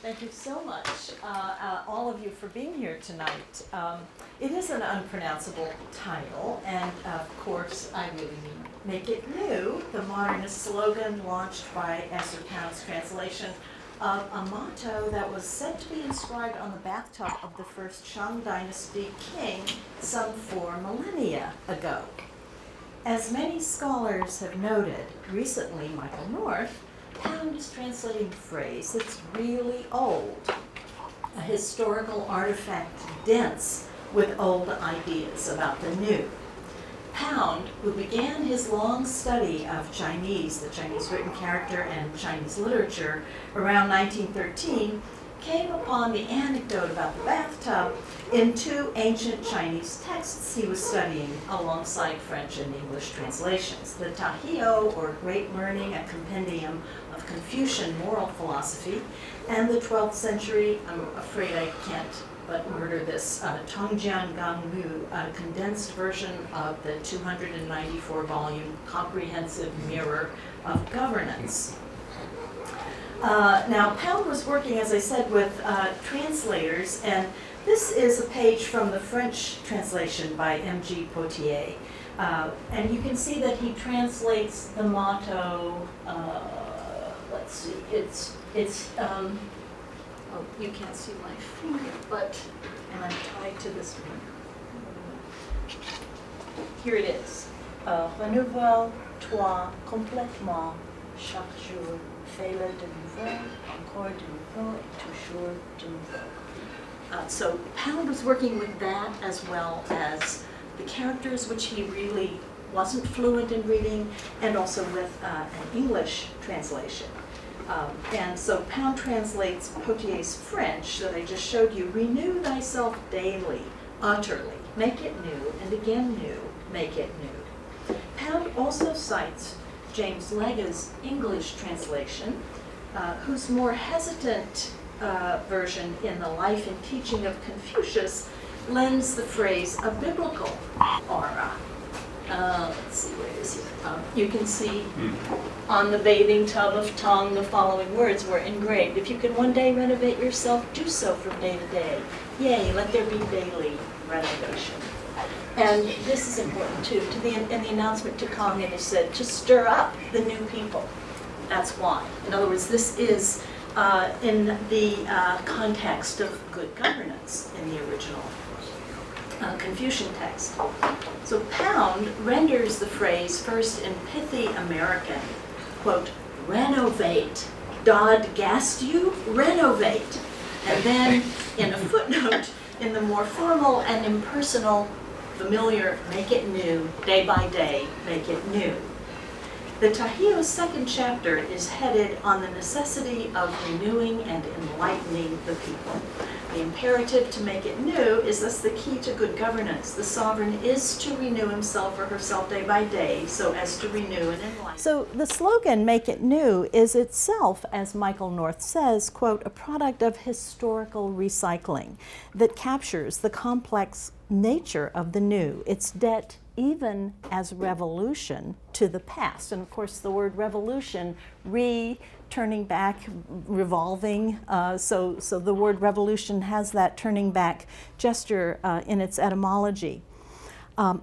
Thank you so much, all of you, for being here tonight. It is an unpronounceable title, and of course, I really mean Make It New, the modernist slogan launched by Esther Pound's translation of a motto that was said to be inscribed on the bathtub of the first Shang Dynasty king some 4 millennia ago. As many scholars have noted, recently Michael North, Pound is translating a phrase that's really old, a historical artifact dense with old ideas about the new. Pound, who began his long study of Chinese, the Chinese written character and Chinese literature, around 1913, came upon the anecdote about the bathtub in 2 ancient Chinese texts he was studying alongside French and English translations. The Tahio, or Great Learning, a compendium of Confucian moral philosophy, and the 12th century, I'm afraid I can't but murder this, Tongjian Ganglu, a condensed version of the 294-volume comprehensive mirror of governance. Now, Pound was working, as I said, with translators, and this is a page from the French translation by M.G. Potier. And you can see that he translates the motto, let's see, oh, you can't see my finger, and I'm tied to this one. Here it is. Renouvelle-toi complètement chaque jour. Fais-le de nouveau, encore de nouveau, et toujours de nouveau. So Pound was working with that as well as the characters, which he really wasn't fluent in reading, and also with an English translation. And so Pound translates Potier's French that I just showed you. Renew thyself daily, utterly. Make it new, and again new. Make it new. Pound also cites James Lega's English translation, whose more hesitant version in the Life and Teaching of Confucius lends the phrase a biblical aura. Let's see, where is he? You can see on the bathing tub of tongue the following words were engraved. If you can one day renovate yourself, do so from day to day. Yea, let there be daily renovation. And this is important too. In the announcement to Kong, it is said to stir up the new people. That's why. In other words, this is in the context of good governance in the original Confucian text. So Pound renders the phrase first in pithy American, quote, renovate, Dodd gassed you, renovate. And then in a footnote, in the more formal and impersonal, familiar, make it new, day by day, make it new. The Tahio's second chapter is headed on the necessity of renewing and enlightening the people. The imperative to make it new is thus the key to good governance. The sovereign is to renew himself or herself day by day so as to renew and enlighten. So the slogan, Make It New, is itself, as Michael North says, quote, a product of historical recycling that captures the complex nature of the new, its debt even as revolution to the past. And of course the word revolution, turning back, revolving, so the word revolution has that turning back gesture in its etymology.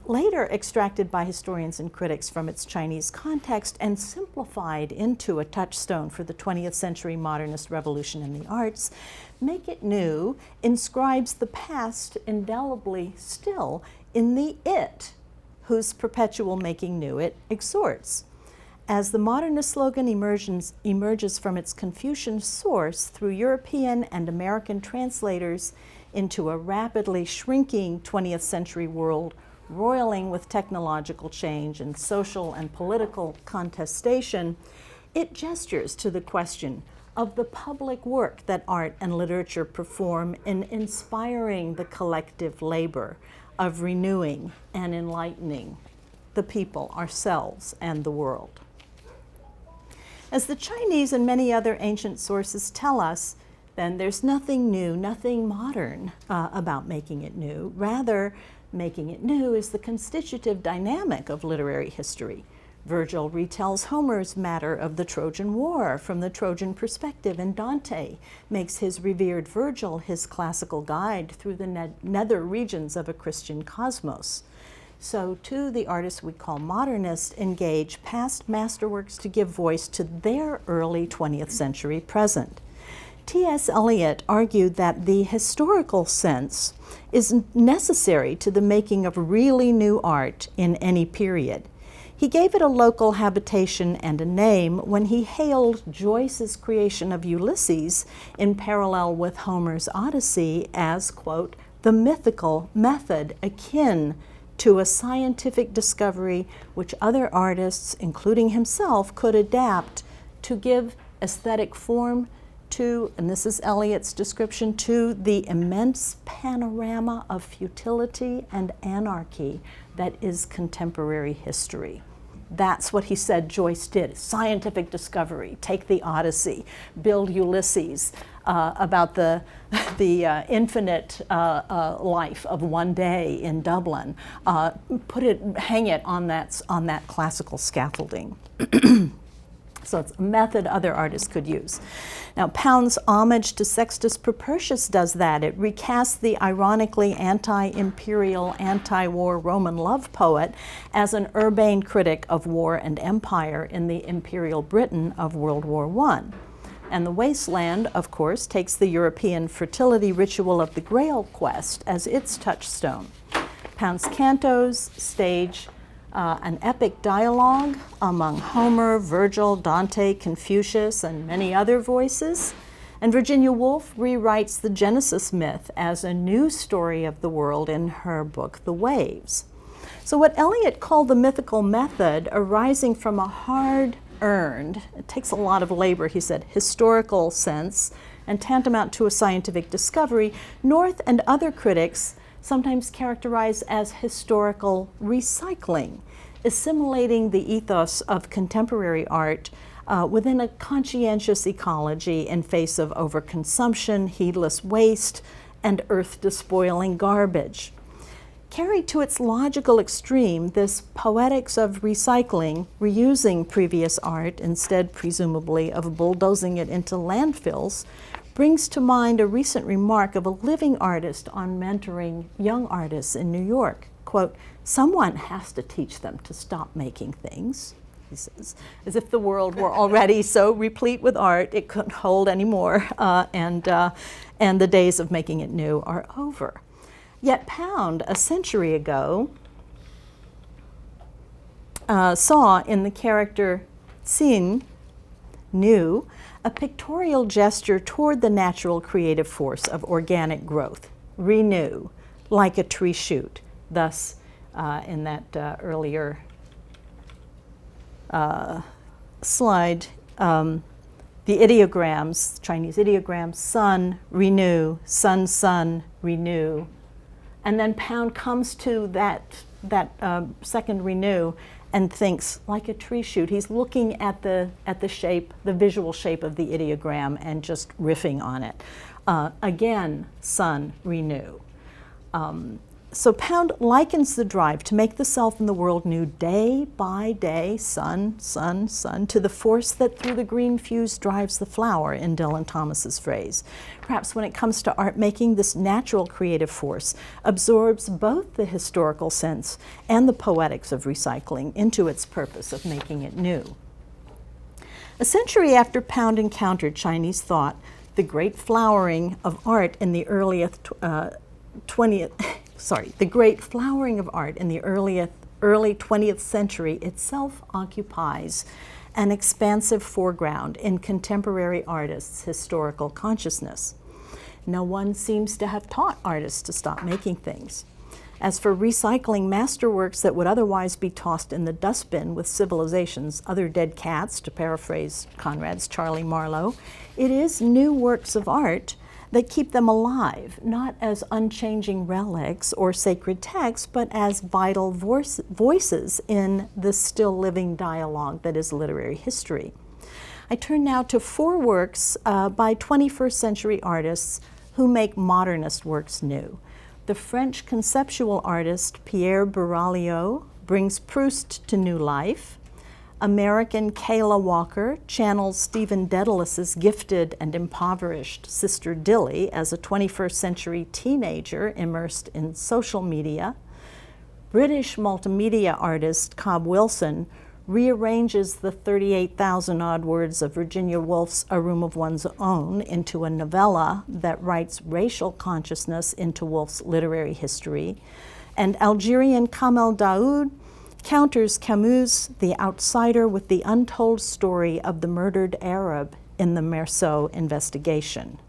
Later extracted by historians and critics from its Chinese context and simplified into a touchstone for the 20th century modernist revolution in the arts, Make It New inscribes the past indelibly still in the it, whose perpetual making new it exhorts. As the modernist slogan emerges from its Confucian source through European and American translators into a rapidly shrinking 20th century world, roiling with technological change and social and political contestation, it gestures to the question of the public work that art and literature perform in inspiring the collective labor of renewing and enlightening the people, ourselves, and the world. As the Chinese and many other ancient sources tell us, then there's nothing new, nothing modern about making it new. Rather, making it new is the constitutive dynamic of literary history, Virgil retells Homer's matter of the Trojan War from the Trojan perspective, and Dante makes his revered Virgil his classical guide through the nether regions of a Christian cosmos. So too, the artists we call modernists engage past masterworks to give voice to their early 20th century present. T.S. Eliot argued that the historical sense is necessary to the making of really new art in any period. He gave it a local habitation and a name when he hailed Joyce's creation of Ulysses in parallel with Homer's Odyssey as, quote, the mythical method akin to a scientific discovery which other artists, including himself, could adapt to give aesthetic form to, and this is Eliot's description, to the immense panorama of futility and anarchy that is contemporary history. That's what he said Joyce did, scientific discovery, take the Odyssey, build Ulysses, about the infinite life of one day in Dublin, hang it on that classical scaffolding. So it's a method other artists could use. Now, Pound's homage to Sextus Propertius does that. It recasts the ironically anti-imperial, anti-war Roman love poet as an urbane critic of war and empire in the imperial Britain of World War I. And The Wasteland, of course, takes the European fertility ritual of the Grail quest as its touchstone. Pound's cantos stage an epic dialogue among Homer, Virgil, Dante, Confucius, and many other voices. And Virginia Woolf rewrites the Genesis myth as a new story of the world in her book, The Waves. So what Eliot called the mythical method, arising from a hard-earned, it takes a lot of labor, he said, historical sense, and tantamount to a scientific discovery, North and other critics sometimes characterized as historical recycling, assimilating the ethos of contemporary art within a conscientious ecology in face of overconsumption, heedless waste, and earth-despoiling garbage. Carried to its logical extreme, this poetics of recycling, reusing previous art instead presumably of bulldozing it into landfills, brings to mind a recent remark of a living artist on mentoring young artists in New York. Quote, someone has to teach them to stop making things, he says, as if the world were already so replete with art it couldn't hold anymore, and the days of making it new are over. Yet Pound, a century ago, saw in the character Tsin, new, a pictorial gesture toward the natural creative force of organic growth, renew, like a tree shoot. Thus, in that earlier slide, the ideograms, Chinese ideograms, sun, renew, sun, sun, renew. And then Pound comes to that second renew and thinks like a tree shoot. He's looking at the shape, the visual shape of the ideogram and just riffing on it. Again, sun, renew. So Pound likens the drive to make the self and the world new day by day, sun, sun, sun, to the force that through the green fuse drives the flower, in Dylan Thomas's phrase. Perhaps when it comes to art making, this natural creative force absorbs both the historical sense and the poetics of recycling into its purpose of making it new. A century after Pound encountered Chinese thought, the great flowering of art in the early 20th century itself occupies an expansive foreground in contemporary artists' historical consciousness. No one seems to have taught artists to stop making things. As for recycling masterworks that would otherwise be tossed in the dustbin with civilization's other dead cats, to paraphrase Conrad's Charlie Marlowe, it is new works of art that keep them alive, not as unchanging relics or sacred texts, but as vital voices in the still living dialogue that is literary history. I turn now to 4 works by 21st century artists who make modernist works new. The French conceptual artist Pierre Bouralio brings Proust to new life. American Kayla Walker channels Stephen Daedalus's gifted and impoverished sister Dilly as a 21st century teenager immersed in social media. British multimedia artist Cobb Wilson rearranges the 38,000-odd words of Virginia Woolf's A Room of One's Own into a novella that writes racial consciousness into Woolf's literary history. And Algerian Kamel Daoud counters Camus' The Outsider with the untold story of the murdered Arab in the Meursault investigation.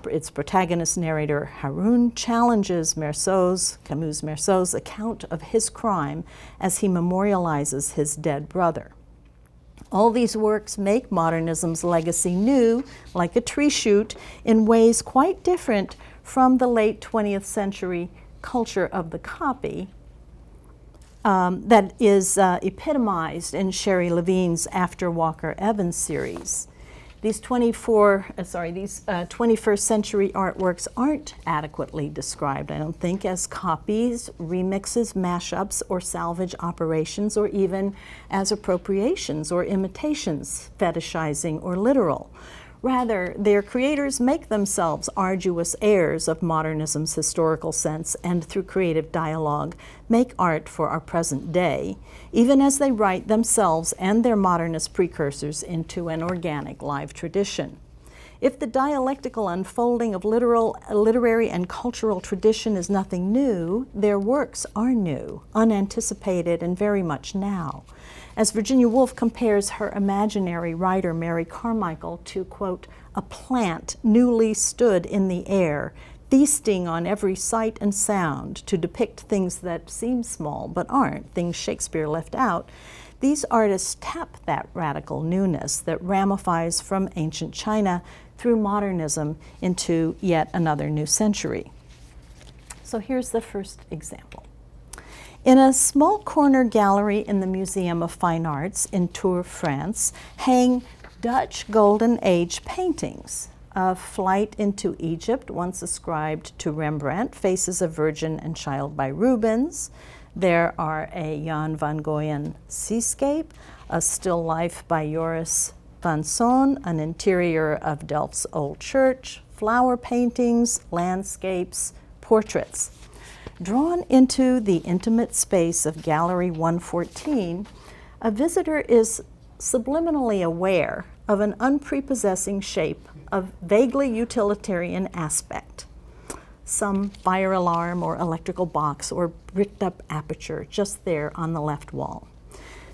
Its protagonist narrator Haroun challenges Camus' Meursault's account of his crime as he memorializes his dead brother. All these works make modernism's legacy new, like a tree shoot, in ways quite different from the late 20th century culture of the copy that is epitomized in Sherry Levine's After Walker Evans series. These 21st century artworks aren't adequately described, I don't think, as copies, remixes, mashups, or salvage operations, or even as appropriations or imitations, fetishizing or literal. Rather, their creators make themselves arduous heirs of modernism's historical sense and, through creative dialogue, make art for our present day, even as they write themselves and their modernist precursors into an organic live tradition. If the dialectical unfolding of literary and cultural tradition is nothing new, their works are new, unanticipated, and very much now. As Virginia Woolf compares her imaginary writer Mary Carmichael to, quote, a plant newly stood in the air, feasting on every sight and sound to depict things that seem small but aren't, things Shakespeare left out, these artists tap that radical newness that ramifies from ancient China through modernism into yet another new century. So here's the first example. In a small corner gallery in the Museum of Fine Arts in Tours, France, hang Dutch Golden Age paintings. A Flight into Egypt, once ascribed to Rembrandt, Faces of Virgin and Child by Rubens. There are a Jan van Goyen seascape, a still life by Joris van Son, an interior of Delft's Old Church, flower paintings, landscapes, portraits. Drawn into the intimate space of Gallery 114, a visitor is subliminally aware of an unprepossessing shape of vaguely utilitarian aspect. Some fire alarm or electrical box or bricked up aperture just there on the left wall.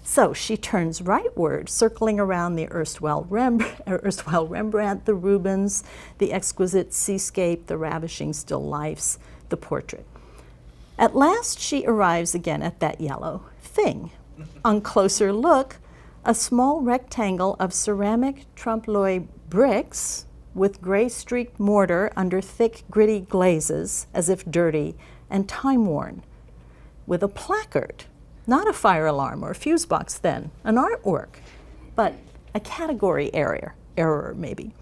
So she turns rightward, circling around the erstwhile Rembrandt, the Rubens, the exquisite seascape, the ravishing still lifes, the portrait. At last she arrives again at that yellow thing. On closer look, a small rectangle of ceramic trompe-l'oeil bricks with gray-streaked mortar under thick, gritty glazes, as if dirty and time-worn, with a placard, not a fire alarm or a fuse box then, an artwork, but a category error maybe.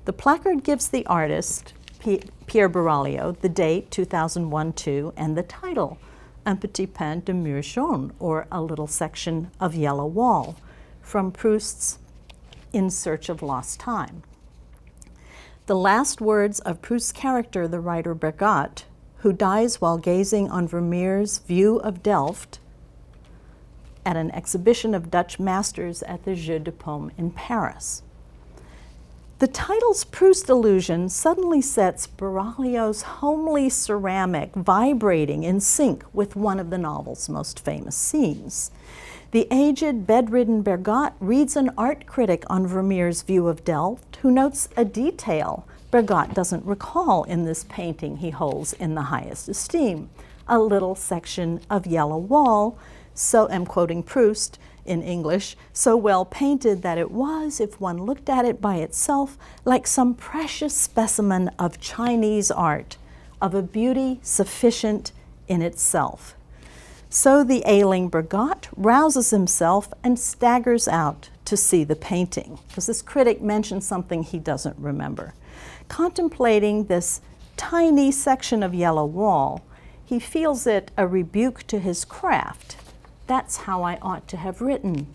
The placard gives the artist, Pierre Baraglio, the date 2001-2 and the title, Un petit pain de mur jaune, or a little section of yellow wall, from Proust's In Search of Lost Time. The last words of Proust's character, the writer Bergotte, who dies while gazing on Vermeer's View of Delft at an exhibition of Dutch masters at the Jeu de Paume in Paris. The title's Proust allusion suddenly sets Baraglio's homely ceramic vibrating in sync with one of the novel's most famous scenes. The aged, bedridden Bergotte reads an art critic on Vermeer's View of Delft who notes a detail Bergotte doesn't recall in this painting he holds in the highest esteem, a little section of yellow wall, so I'm quoting Proust in English, so well painted that it was, if one looked at it by itself, like some precious specimen of Chinese art, of a beauty sufficient in itself. So the ailing Bergotte rouses himself and staggers out to see the painting, because this critic mentions something he doesn't remember. Contemplating this tiny section of yellow wall, he feels it a rebuke to his craft. That's how I ought to have written,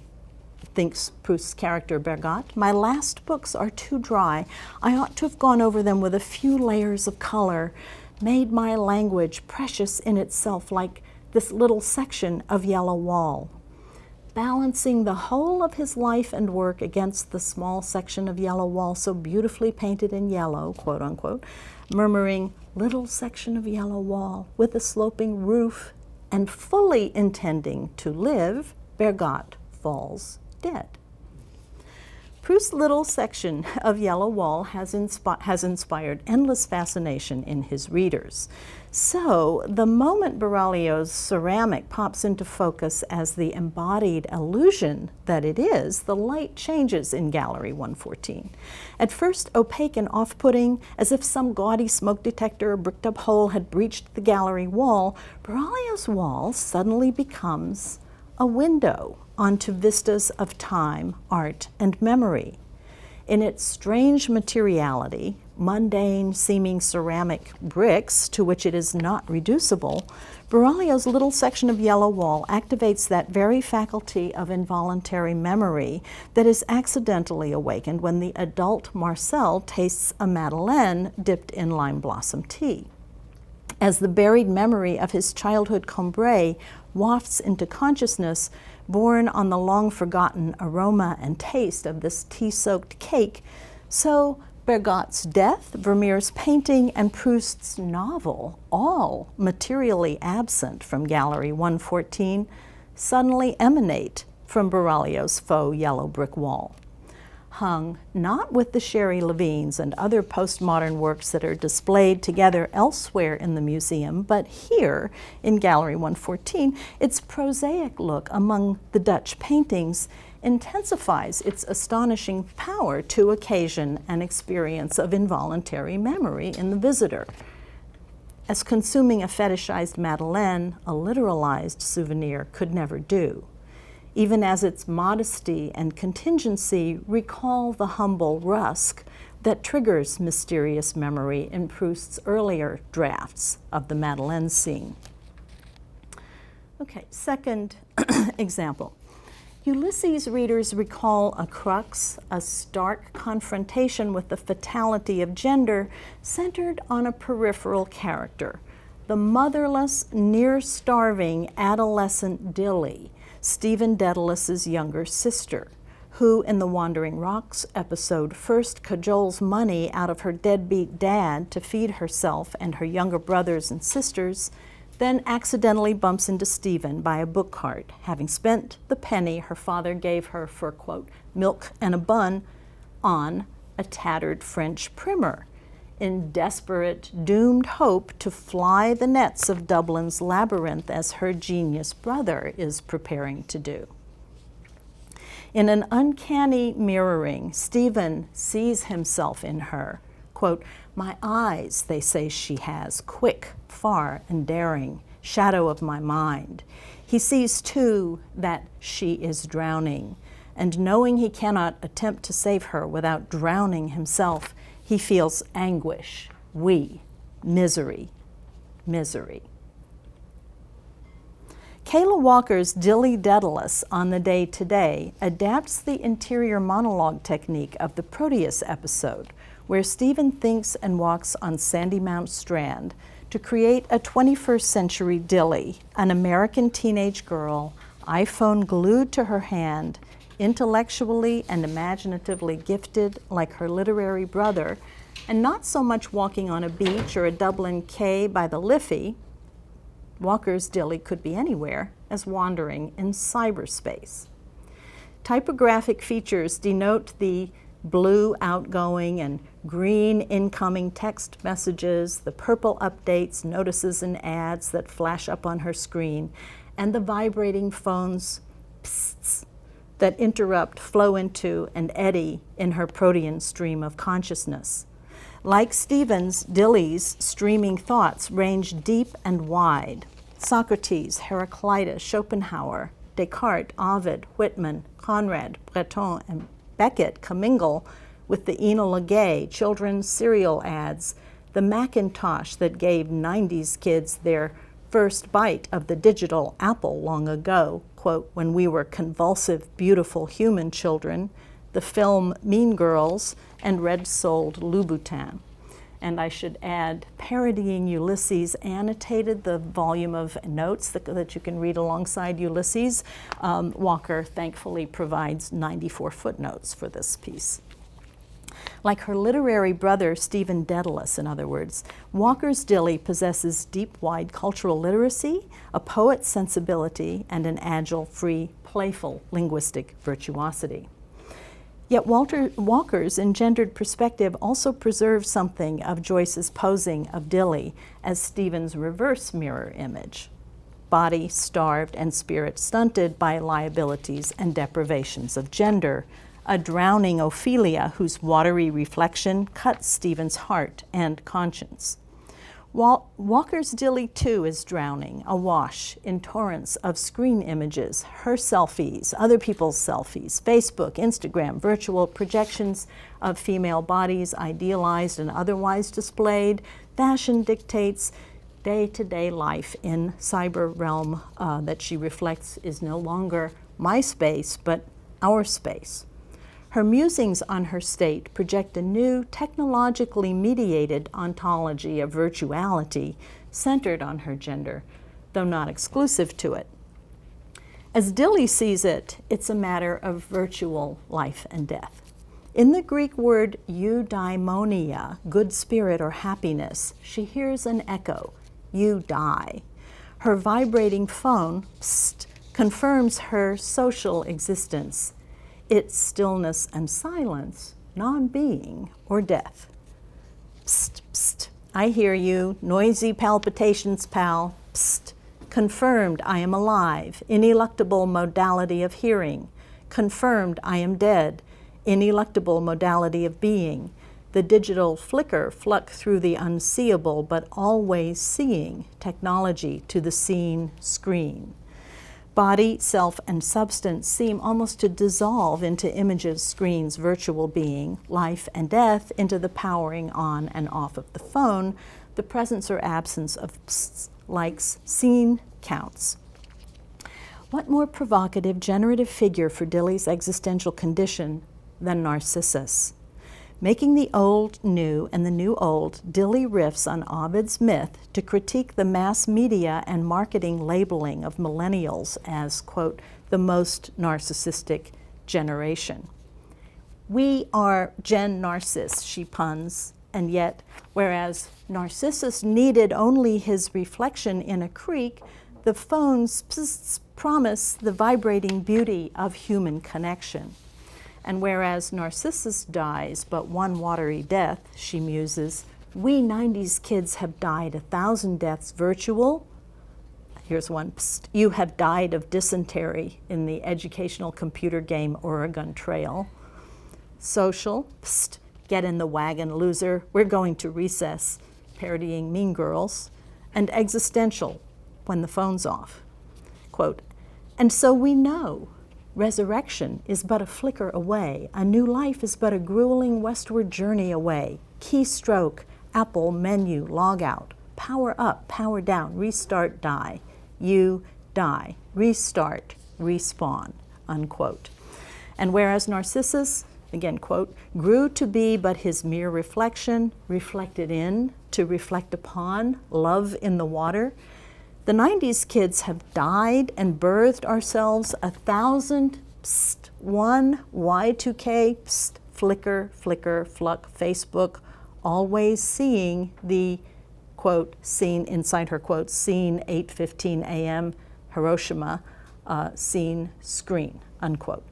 thinks Proust's character Bergotte. My last books are too dry. I ought to have gone over them with a few layers of color, made my language precious in itself like this little section of yellow wall. Balancing the whole of his life and work against the small section of yellow wall so beautifully painted in yellow, quote unquote, murmuring, little section of yellow wall with a sloping roof, and fully intending to live, Bergotte falls dead. Proust's little section of yellow wall has inspired endless fascination in his readers. So the moment Berlioz's ceramic pops into focus as the embodied illusion that it is, the light changes in Gallery 114. At first opaque and off-putting, as if some gaudy smoke detector or bricked-up hole had breached the gallery wall, Berlioz's wall suddenly becomes a window onto vistas of time, art, and memory. In its strange materiality, mundane seeming ceramic bricks to which it is not reducible, Berlioz's little section of yellow wall activates that very faculty of involuntary memory that is accidentally awakened when the adult Marcel tastes a madeleine dipped in lime blossom tea. As the buried memory of his childhood Combray wafts into consciousness, borne on the long-forgotten aroma and taste of this tea-soaked cake, so Bergotte's death, Vermeer's painting, and Proust's novel, all materially absent from Gallery 114, suddenly emanate from Berlioz's faux yellow brick wall. Hung not with the Sherry Levines and other postmodern works that are displayed together elsewhere in the museum, but here in Gallery 114, its prosaic look among the Dutch paintings intensifies its astonishing power to occasion an experience of involuntary memory in the visitor. As consuming a fetishized madeleine, a literalized souvenir could never do. Even as its modesty and contingency recall the humble rusk that triggers mysterious memory in Proust's earlier drafts of the Madeleine scene. Okay, second example. Ulysses readers recall a crux, a stark confrontation with the fatality of gender centered on a peripheral character, the motherless, near-starving adolescent Dilly, Stephen Daedalus's younger sister, who in the Wandering Rocks episode first cajoles money out of her deadbeat dad to feed herself and her younger brothers and sisters, then accidentally bumps into Stephen by a book cart, having spent the penny her father gave her for, quote, milk and a bun on a tattered French primer, in desperate, doomed hope to fly the nets of Dublin's labyrinth as her genius brother is preparing to do. In an uncanny mirroring, Stephen sees himself in her. Quote, my eyes, they say she has, quick, far, and daring, shadow of my mind. He sees, too, that she is drowning, and knowing he cannot attempt to save her without drowning himself, he feels anguish, misery. Kayla Walker's Dilly Daedalus on the Day Today adapts the interior monologue technique of the Proteus episode, where Stephen thinks and walks on Sandymount Strand to create a 21st century Dilly, an American teenage girl, iPhone glued to her hand, intellectually and imaginatively gifted like her literary brother, and not so much walking on a beach or a Dublin quay by the Liffey. Walker's Dilly could be anywhere, as wandering in cyberspace. Typographic features denote the blue outgoing and green incoming text messages, the purple updates, notices, and ads that flash up on her screen, and the vibrating phone's pssts that interrupt, flow into, and eddy in her protean stream of consciousness. Like Stephen's, Dilly's streaming thoughts range deep and wide. Socrates, Heraclitus, Schopenhauer, Descartes, Ovid, Whitman, Conrad, Breton, and Beckett commingle with the Enola Gay children's cereal ads, the Macintosh that gave 90s kids their first bite of the digital apple long ago, quote, when we were convulsive, beautiful human children, the film Mean Girls, and red-soled Louboutin. And I should add, Parodying Ulysses annotated the volume of notes that you can read alongside Ulysses. Walker thankfully provides 94 footnotes for this piece. Like her literary brother, Stephen Dedalus, in other words, Walker's Dilly possesses deep, wide cultural literacy, a poet's sensibility, and an agile, free, playful linguistic virtuosity. Yet Walker's engendered perspective also preserves something of Joyce's posing of Dilly as Stephen's reverse mirror image, body starved and spirit stunted by liabilities and deprivations of gender, a drowning Ophelia whose watery reflection cuts Stephen's heart and conscience. Walker's Dilly too is drowning, awash in torrents of screen images, her selfies, other people's selfies, Facebook, Instagram, virtual projections of female bodies, idealized and otherwise displayed. Fashion dictates day-to-day life in cyber realm that she reflects is no longer my space, but our space. Her musings on her state project a new, technologically mediated ontology of virtuality centered on her gender, though not exclusive to it. As Dilly sees it, it's a matter of virtual life and death. In the Greek word eudaimonia, good spirit or happiness, she hears an echo, you die. Her vibrating phone, psst, confirms her social existence, its stillness and silence, non-being or death. Psst, psst, I hear you, noisy palpitations, pal, psst. Confirmed I am alive, ineluctable modality of hearing. Confirmed I am dead, ineluctable modality of being. The digital flicker fluck through the unseeable but always seeing technology to the seen screen. Body, self, and substance seem almost to dissolve into images, screens, virtual being, life and death into the powering on and off of the phone, the presence or absence of psts, likes, scene counts. What more provocative, generative figure for Dilly's existential condition than Narcissus? Making the old new and the new old, Dilly riffs on Ovid's myth to critique the mass media and marketing labeling of millennials as, quote, the most narcissistic generation. We are Gen Narciss, she puns, and yet, whereas Narcissus needed only his reflection in a creek, the phones promise the vibrating beauty of human connection. And whereas Narcissus dies but one watery death, she muses, we 90s kids have died 1,000 deaths virtual. Here's one, psst, you have died of dysentery in the educational computer game Oregon Trail. Social, psst, get in the wagon, loser, we're going to recess, parodying Mean Girls. And existential, when the phone's off. Quote, and so we know resurrection is but a flicker away. A new life is but a grueling westward journey away. Keystroke, Apple menu, log out. Power up, power down, restart, die. You die. Restart, respawn, unquote. And whereas Narcissus, again, quote, grew to be but his mere reflection, reflected in, to reflect upon, love in the water, the 90s kids have died and birthed ourselves 1,000, psst, one, Y2K, psst, flicker, flicker, fluck, Facebook, always seeing the, quote, scene, inside her quote, scene 8:15 a.m., Hiroshima, scene screen, unquote.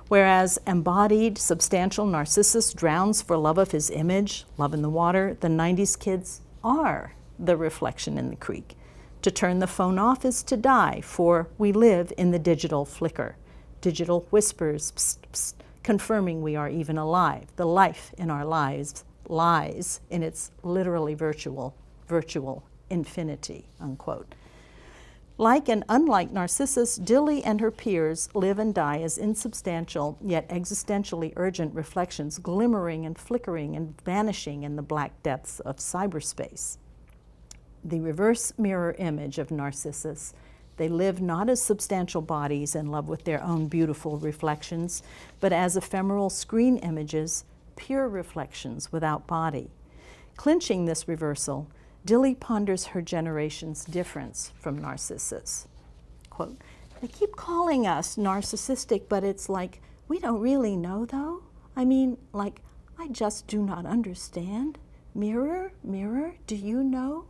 Whereas embodied, substantial Narcissus drowns for love of his image, love in the water, the 90s kids are the reflection in the creek. To turn the phone off is to die, for we live in the digital flicker. Digital whispers, psst, psst, confirming we are even alive. The life in our lives lies in its literally virtual infinity, unquote. Like and unlike Narcissus, Dilly and her peers live and die as insubstantial yet existentially urgent reflections, glimmering and flickering and vanishing in the black depths of cyberspace. the reverse mirror image of Narcissus. They live not as substantial bodies in love with their own beautiful reflections, but as ephemeral screen images, pure reflections without body. Clinching this reversal, Dilly ponders her generation's difference from Narcissus. Quote, "They keep calling us narcissistic, but it's like, we don't really know though. I mean, like, I just do not understand. Mirror, mirror, do you know?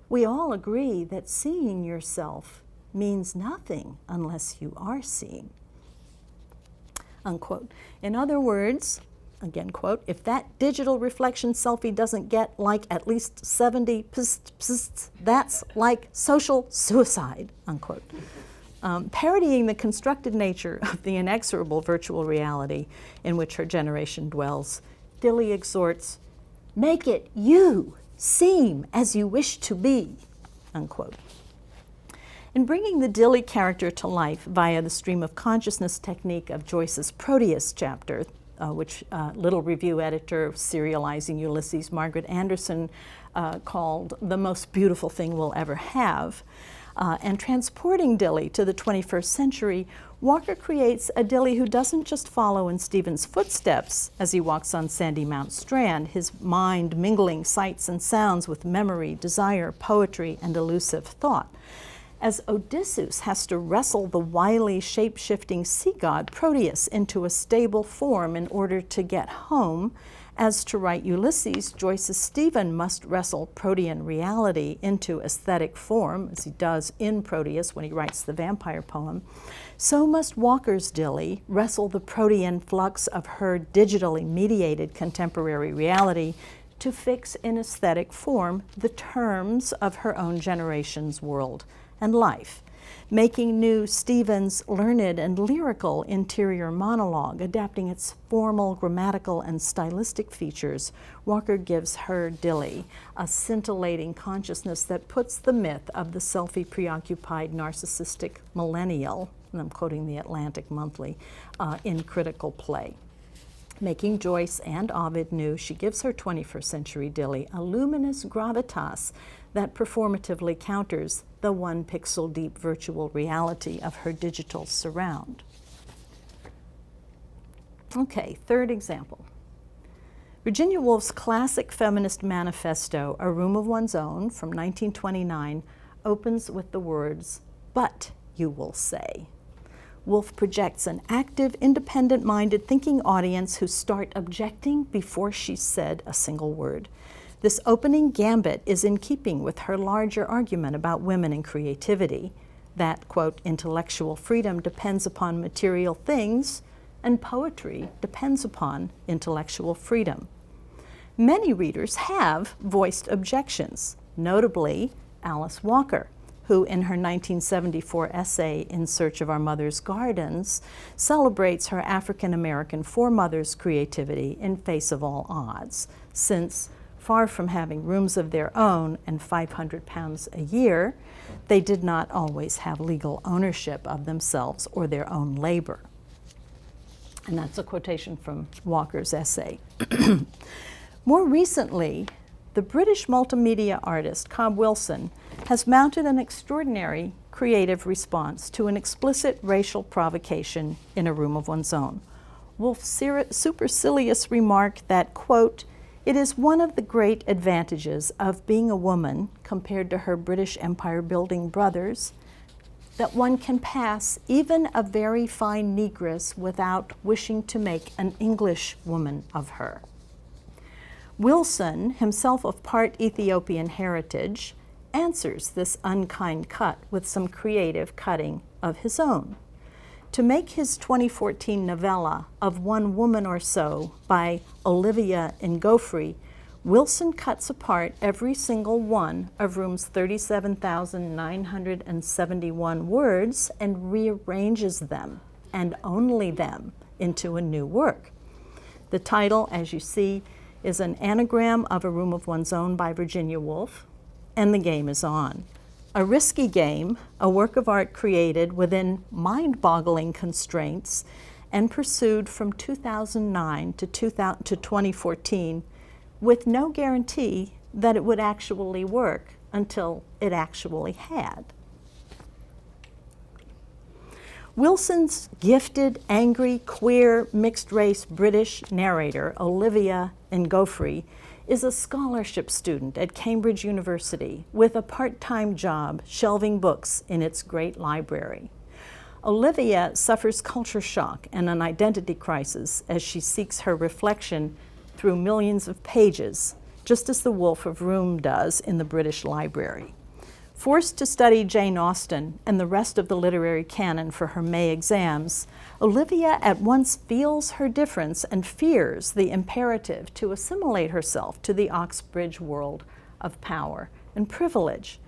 We all agree that seeing yourself means nothing unless you are seen." Unquote. In other words, again, quote, "If that digital reflection selfie doesn't get like at least 70 psts, that's like social suicide," unquote. Parodying the constructed nature of the inexorable virtual reality in which her generation dwells, Dilly exhorts, "Make it you, seem as you wish to be," unquote. In bringing the Dilly character to life via the stream of consciousness technique of Joyce's Proteus chapter, which little review editor of Serializing Ulysses, Margaret Anderson, called the most beautiful thing we'll ever have, and transporting Dilly to the 21st century, Walker creates a Dilly who doesn't just follow in Stephen's footsteps as he walks on Sandy Mount Strand, his mind mingling sights and sounds with memory, desire, poetry, and elusive thought. As Odysseus has to wrestle the wily, shape-shifting sea god Proteus into a stable form in order to get home, as to write Ulysses, Joyce's Stephen must wrestle Protean reality into aesthetic form, as he does in Proteus when he writes the vampire poem, so must Walker's Dilly wrestle the Protean flux of her digitally mediated contemporary reality to fix in aesthetic form the terms of her own generation's world and life, making new Stephen's learned and lyrical interior monologue, adapting its formal, grammatical, and stylistic features. Walker gives her Dilly a scintillating consciousness that puts the myth of the selfie-preoccupied narcissistic millennial, and I'm quoting the Atlantic Monthly, in critical play. Making Joyce and Ovid new, she gives her 21st century Dilly a luminous gravitas that performatively counters the one pixel deep virtual reality of her digital surround. Okay, third example. Virginia Woolf's classic feminist manifesto, A Room of One's Own, from 1929, opens with the words, "But you will say." Woolf projects an active, independent-minded thinking audience who start objecting before she's said a single word. This opening gambit is in keeping with her larger argument about women and creativity, that, quote, "intellectual freedom depends upon material things, and poetry depends upon intellectual freedom." Many readers have voiced objections, notably Alice Walker, who in her 1974 essay, In Search of Our Mother's Gardens, celebrates her African-American foremothers' creativity in face of all odds, since far from having rooms of their own and 500 pounds a year, they did not always have legal ownership of themselves or their own labor. And that's a quotation from Walker's essay. More recently, the British multimedia artist Cobb Wilson has mounted an extraordinary creative response to an explicit racial provocation in A Room of One's Own. Woolf's supercilious remark that, quote, "It is one of the great advantages of being a woman compared to her British Empire building brothers that one can pass even a very fine negress without wishing to make an English woman of her." Wilson, himself of part Ethiopian heritage, answers this unkind cut with some creative cutting of his own. To make his 2014 novella Of One Woman or So by Olivia Ngofri, Wilson cuts apart every single one of Room's 37,971 words and rearranges them, and only them, into a new work. The title, as you see, is an anagram of A Room of One's Own by Virginia Woolf, and the game is on. A risky game, a work of art created within mind-boggling constraints and pursued from 2009 to 2014 with no guarantee that it would actually work until it actually had. Wilson's gifted, angry, queer, mixed-race British narrator, Olivia Ngoffrey, is a scholarship student at Cambridge University with a part-time job shelving books in its great library. Olivia suffers culture shock and an identity crisis as she seeks her reflection through millions of pages, just as the Wolf of Roome does in the British Library. Forced to study Jane Austen and the rest of the literary canon for her May exams, Olivia at once feels her difference and fears the imperative to assimilate herself to the Oxbridge world of power and privilege.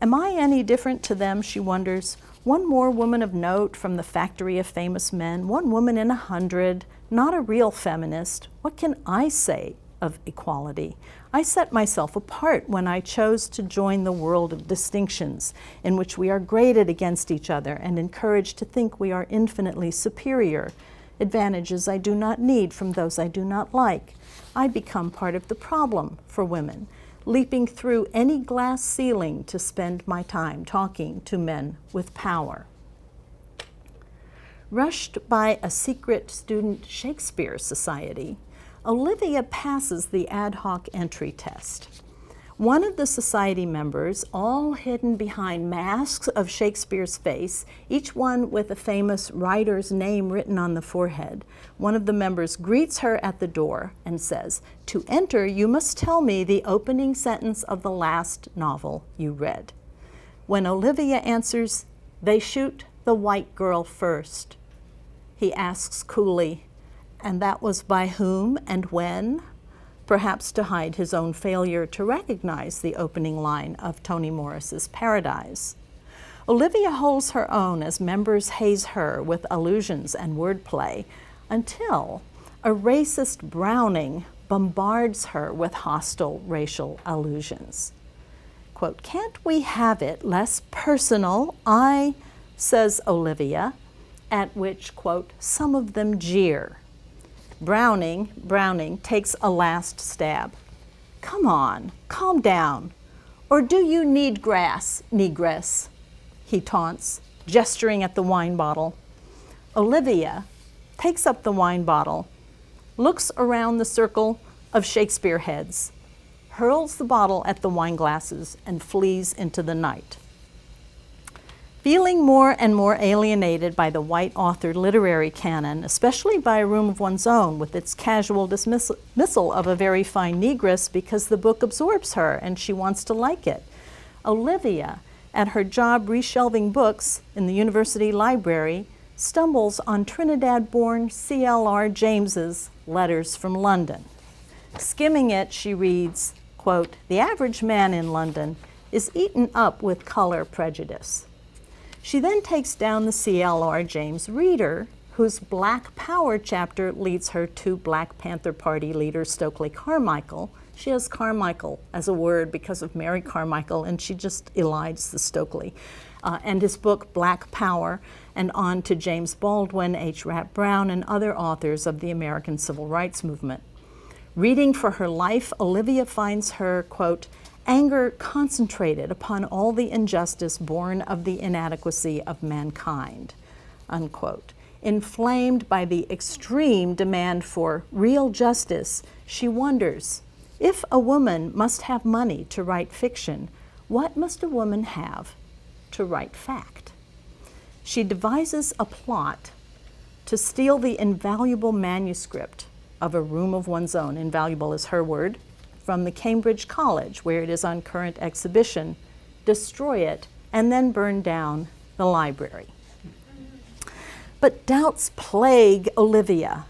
Am I any different to them, she wonders? One more woman of note from the factory of famous men, one woman in 100, not a real feminist. What can I say of equality? I set myself apart when I chose to join the world of distinctions in which we are graded against each other and encouraged to think we are infinitely superior, advantages I do not need from those I do not like. I become part of the problem for women, leaping through any glass ceiling to spend my time talking to men with power. Rushed by a secret student Shakespeare society, Olivia passes the ad hoc entry test. One of the society members, all hidden behind masks of Shakespeare's face, each one with a famous writer's name written on the forehead, one of the members greets her at the door and says, "To enter, you must tell me the opening sentence of the last novel you read." When Olivia answers, "They shoot the white girl first," he asks coolly, "And that was by whom and when?" Perhaps to hide his own failure to recognize the opening line of Toni Morris's Paradise. Olivia holds her own as members haze her with allusions and wordplay until a racist Browning bombards her with hostile racial allusions. Quote, "Can't we have it less personal? Says Olivia, at which, quote, some of them jeer. Browning takes a last stab. "Come on, calm down. Or do you need grass, negress?" he taunts, gesturing at the wine bottle. Olivia takes up the wine bottle, looks around the circle of Shakespeare heads, hurls the bottle at the wine glasses, and flees into the night. Feeling more and more alienated by the white author literary canon, especially by A Room of One's Own with its casual dismissal of a very fine negress because the book absorbs her and she wants to like it, Olivia, at her job reshelving books in the university library, stumbles on Trinidad-born C.L.R. James's Letters from London. Skimming it, she reads, quote, "The average man in London is eaten up with color prejudice." She then takes down the C.L.R. James Reader, whose Black Power chapter leads her to Black Panther Party leader Stokely Carmichael. She has Carmichael as a word because of Mary Carmichael, and she just elides the Stokely. And his book, Black Power, and on to James Baldwin, H. Rap Brown, and other authors of the American Civil Rights Movement. Reading for her life, Olivia finds her, quote, "anger concentrated upon all the injustice born of the inadequacy of mankind," unquote. Inflamed by the extreme demand for real justice, she wonders, if a woman must have money to write fiction, what must a woman have to write fact? She devises a plot to steal the invaluable manuscript of A Room of One's Own, invaluable is her word, from the Cambridge College, where it is on current exhibition, destroy it, and then burn down the library. But doubts plague Olivia.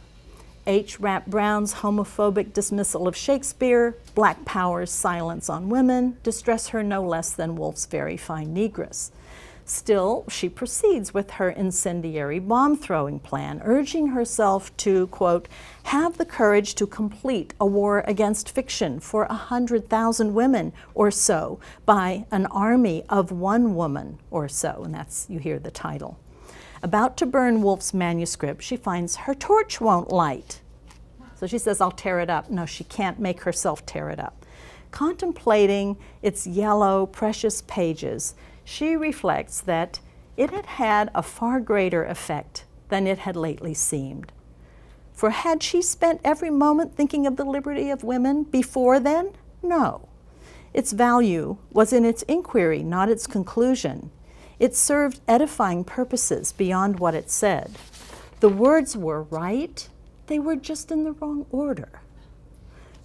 H. Rap Brown's homophobic dismissal of Shakespeare, Black Power's silence on women, distress her no less than Woolf's very fine negress. Still, she proceeds with her incendiary bomb-throwing plan, urging herself to, quote, "have the courage to complete a war against fiction for 100,000 women or so by an army of one woman or so," and that's, you hear the title. About to burn Woolf's manuscript, she finds her torch won't light. So she says, "I'll tear it up." No, she can't make herself tear it up. Contemplating its yellow, precious pages, she reflects that it had had a far greater effect than it had lately seemed. For had she spent every moment thinking of the liberty of women before then? No. Its value was in its inquiry, not its conclusion. It served edifying purposes beyond what it said. The words were right, they were just in the wrong order.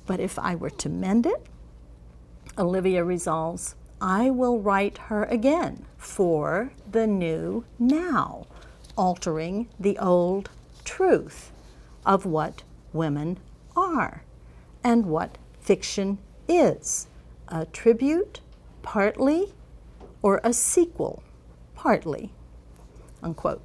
But if I were to mend it, Olivia resolves, I will write her again for the new now, altering the old truth of what women are and what fiction is. A tribute, partly, or a sequel, partly, unquote.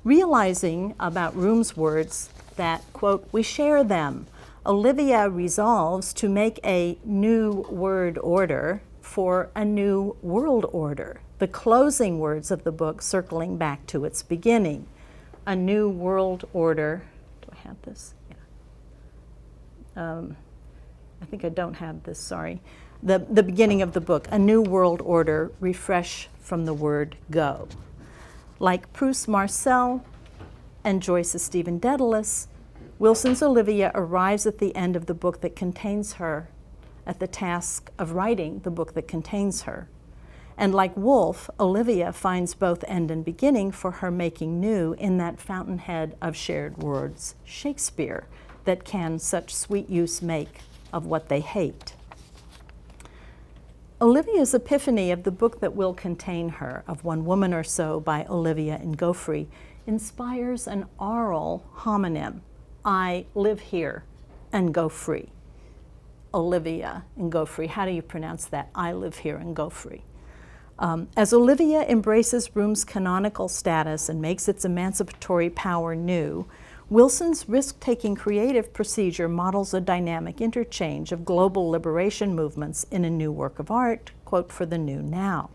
Realizing about Room's words that, quote, we share them, Olivia resolves to make a new word order for a new world order, the closing words of the book circling back to its beginning. A new world order. Do I have this? Yeah. I think I don't have this, sorry. The beginning of the book, a new world order, refresh from the word go. Like Proust's Marcel and Joyce's Stephen Dedalus, Wilson's Olivia arrives at the end of the book that contains her, at the task of writing the book that contains her. And like Woolf, Olivia finds both end and beginning for her making new in that fountainhead of shared words, Shakespeare, that can such sweet use make of what they hate. Olivia's epiphany of the book that will contain her, of One Woman or So by Olivia Ngoffre, inspires an oral homonym, I live here and go free. Olivia Ngoffre, how do you pronounce that? I live here and go free. As Olivia embraces Room's canonical status and makes its emancipatory power new, Wilson's risk-taking creative procedure models a dynamic interchange of global liberation movements in a new work of art, quote, for the new now.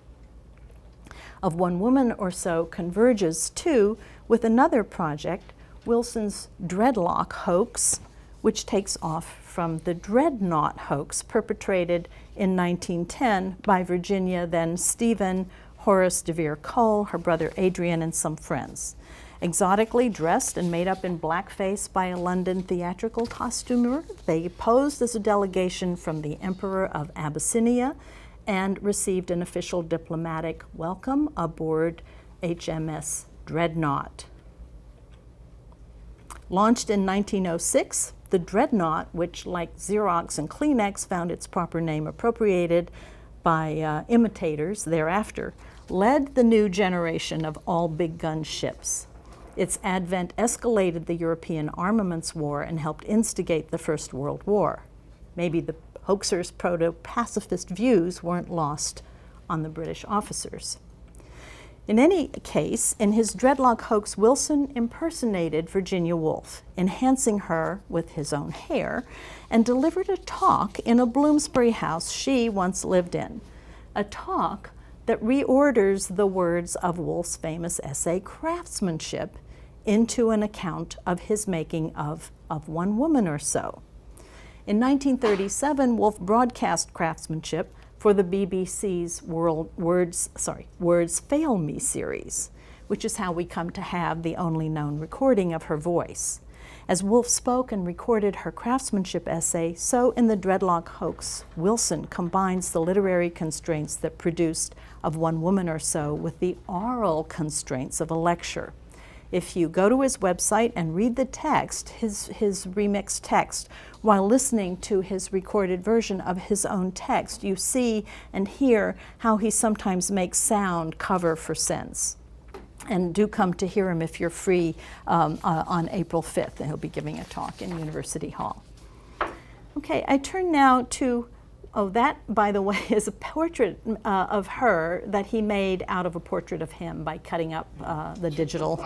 Of One Woman or So converges, too, with another project, Wilson's dreadlock hoax, which takes off from the dreadnought hoax perpetrated in 1910 by Virginia then Stephen, Horace de Vere Cole, her brother Adrian, and some friends. Exotically dressed and made up in blackface by a London theatrical costumer, they posed as a delegation from the Emperor of Abyssinia and received an official diplomatic welcome aboard HMS Dreadnought. Launched in 1906, the Dreadnought, which like Xerox and Kleenex found its proper name appropriated by imitators thereafter, led the new generation of all big gun ships. Its advent escalated the European armaments war and helped instigate the First World War. Maybe the hoaxers' proto-pacifist views weren't lost on the British officers. In any case, in his dreadlock hoax, Wilson impersonated Virginia Woolf, enhancing her with his own hair, and delivered a talk in a Bloomsbury house she once lived in. A talk that reorders the words of Woolf's famous essay, Craftsmanship, into an account of his making of One Woman or So. In 1937, Woolf broadcast Craftsmanship for the BBC's Words Fail Me series, which is how we come to have the only known recording of her voice. As Woolf spoke and recorded her craftsmanship essay, so in the dreadlock hoax, Wilson combines the literary constraints that produced of One Woman or So with the oral constraints of a lecture. If you go to his website and read the text, his remixed text, while listening to his recorded version of his own text, you see and hear how he sometimes makes sound cover for sense. And do come to hear him if you're free on April 5th, and he'll be giving a talk in University Hall. Okay, I turn now to, that, by the way, is a portrait of her that he made out of a portrait of him by cutting up the digital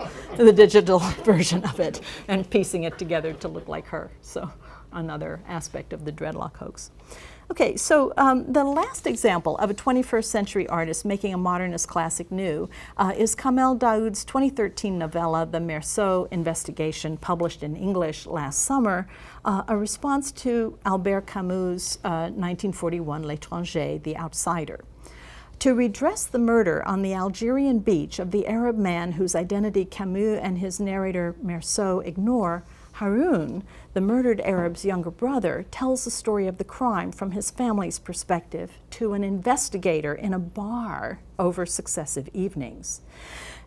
version of it and piecing it together to look like her. So another aspect of the dreadlock hoax. Okay, so the last example of a 21st century artist making a modernist classic new is Kamel Daoud's 2013 novella, The Meursault Investigation, published in English last summer, a response to Albert Camus' 1941 L'Étranger, The Outsider. To redress the murder on the Algerian beach of the Arab man whose identity Camus and his narrator Meursault ignore, Haroun, the murdered Arab's younger brother, tells the story of the crime from his family's perspective to an investigator in a bar over successive evenings.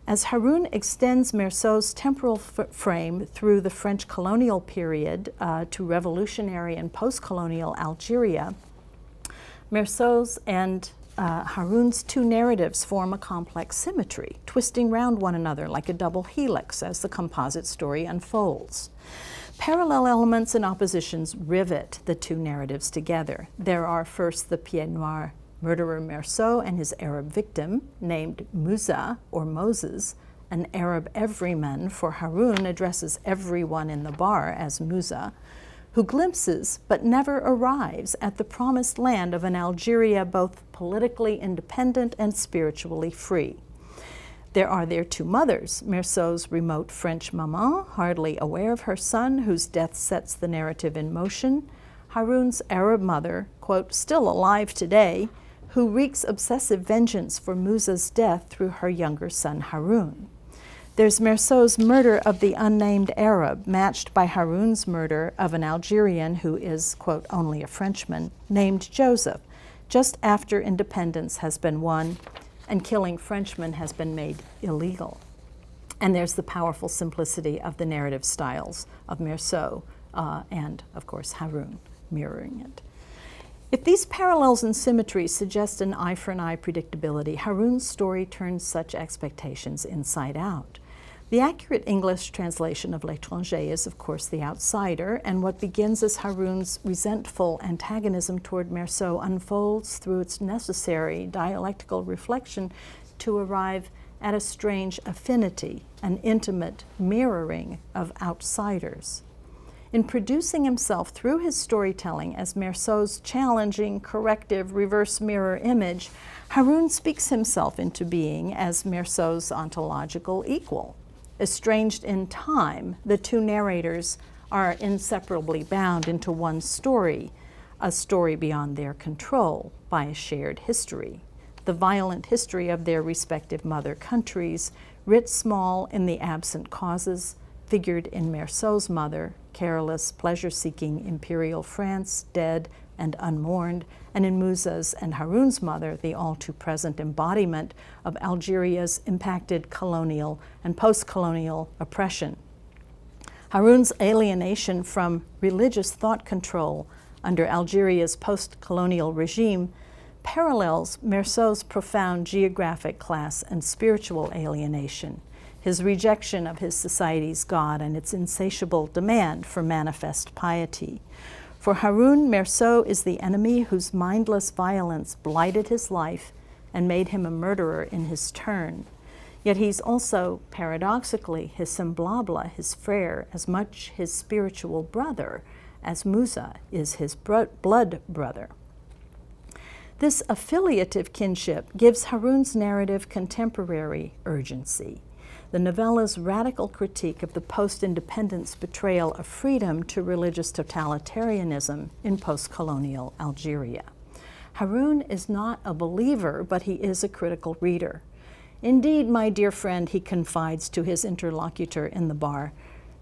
As Haroun extends Meursault's temporal frame through the French colonial period to revolutionary and post-colonial Algeria, Meursault's and Haroun's two narratives form a complex symmetry, twisting round one another like a double helix as the composite story unfolds. Parallel elements and oppositions rivet the two narratives together. There are first the Pied Noir murderer Meursault and his Arab victim, named Musa or Moses, an Arab everyman, for Haroun addresses everyone in the bar as Musa, who glimpses but never arrives at the promised land of an Algeria both politically independent and spiritually free. There are their two mothers, Meursault's remote French maman, hardly aware of her son, whose death sets the narrative in motion, Haroun's Arab mother, quote, still alive today, who wreaks obsessive vengeance for Musa's death through her younger son Haroun. There's Meursault's murder of the unnamed Arab, matched by Haroun's murder of an Algerian who is, quote, only a Frenchman, named Joseph, just after independence has been won and killing Frenchmen has been made illegal. And there's the powerful simplicity of the narrative styles of Meursault and, of course, Haroun mirroring it. If these parallels and symmetries suggest an eye-for-an-eye predictability, Haroun's story turns such expectations inside out. The accurate English translation of L'Étranger is, of course, The Outsider, and what begins as Haroun's resentful antagonism toward Meursault unfolds through its necessary dialectical reflection to arrive at a strange affinity, an intimate mirroring of outsiders. In producing himself through his storytelling as Meursault's challenging, corrective, reverse mirror image, Haroun speaks himself into being as Meursault's ontological equal. Estranged in time, the two narrators are inseparably bound into one story, a story beyond their control, by a shared history, the violent history of their respective mother countries, writ small in the absent causes, figured in Meursault's mother, careless, pleasure-seeking imperial France, dead and unmourned, and in Musa's and Haroun's mother, the all-too-present embodiment of Algeria's impacted colonial and post-colonial oppression. Haroun's alienation from religious thought control under Algeria's post-colonial regime parallels Meursault's profound geographic, class, and spiritual alienation, his rejection of his society's God and its insatiable demand for manifest piety. For Haroun, Meursault is the enemy whose mindless violence blighted his life and made him a murderer in his turn. Yet he's also, paradoxically, his semblable, his frère, as much his spiritual brother as Musa is his blood brother. This affiliative kinship gives Haroun's narrative contemporary urgency. The novella's radical critique of the post-independence betrayal of freedom to religious totalitarianism in post-colonial Algeria. Haroun is not a believer, but he is a critical reader. Indeed, my dear friend, he confides to his interlocutor in the bar,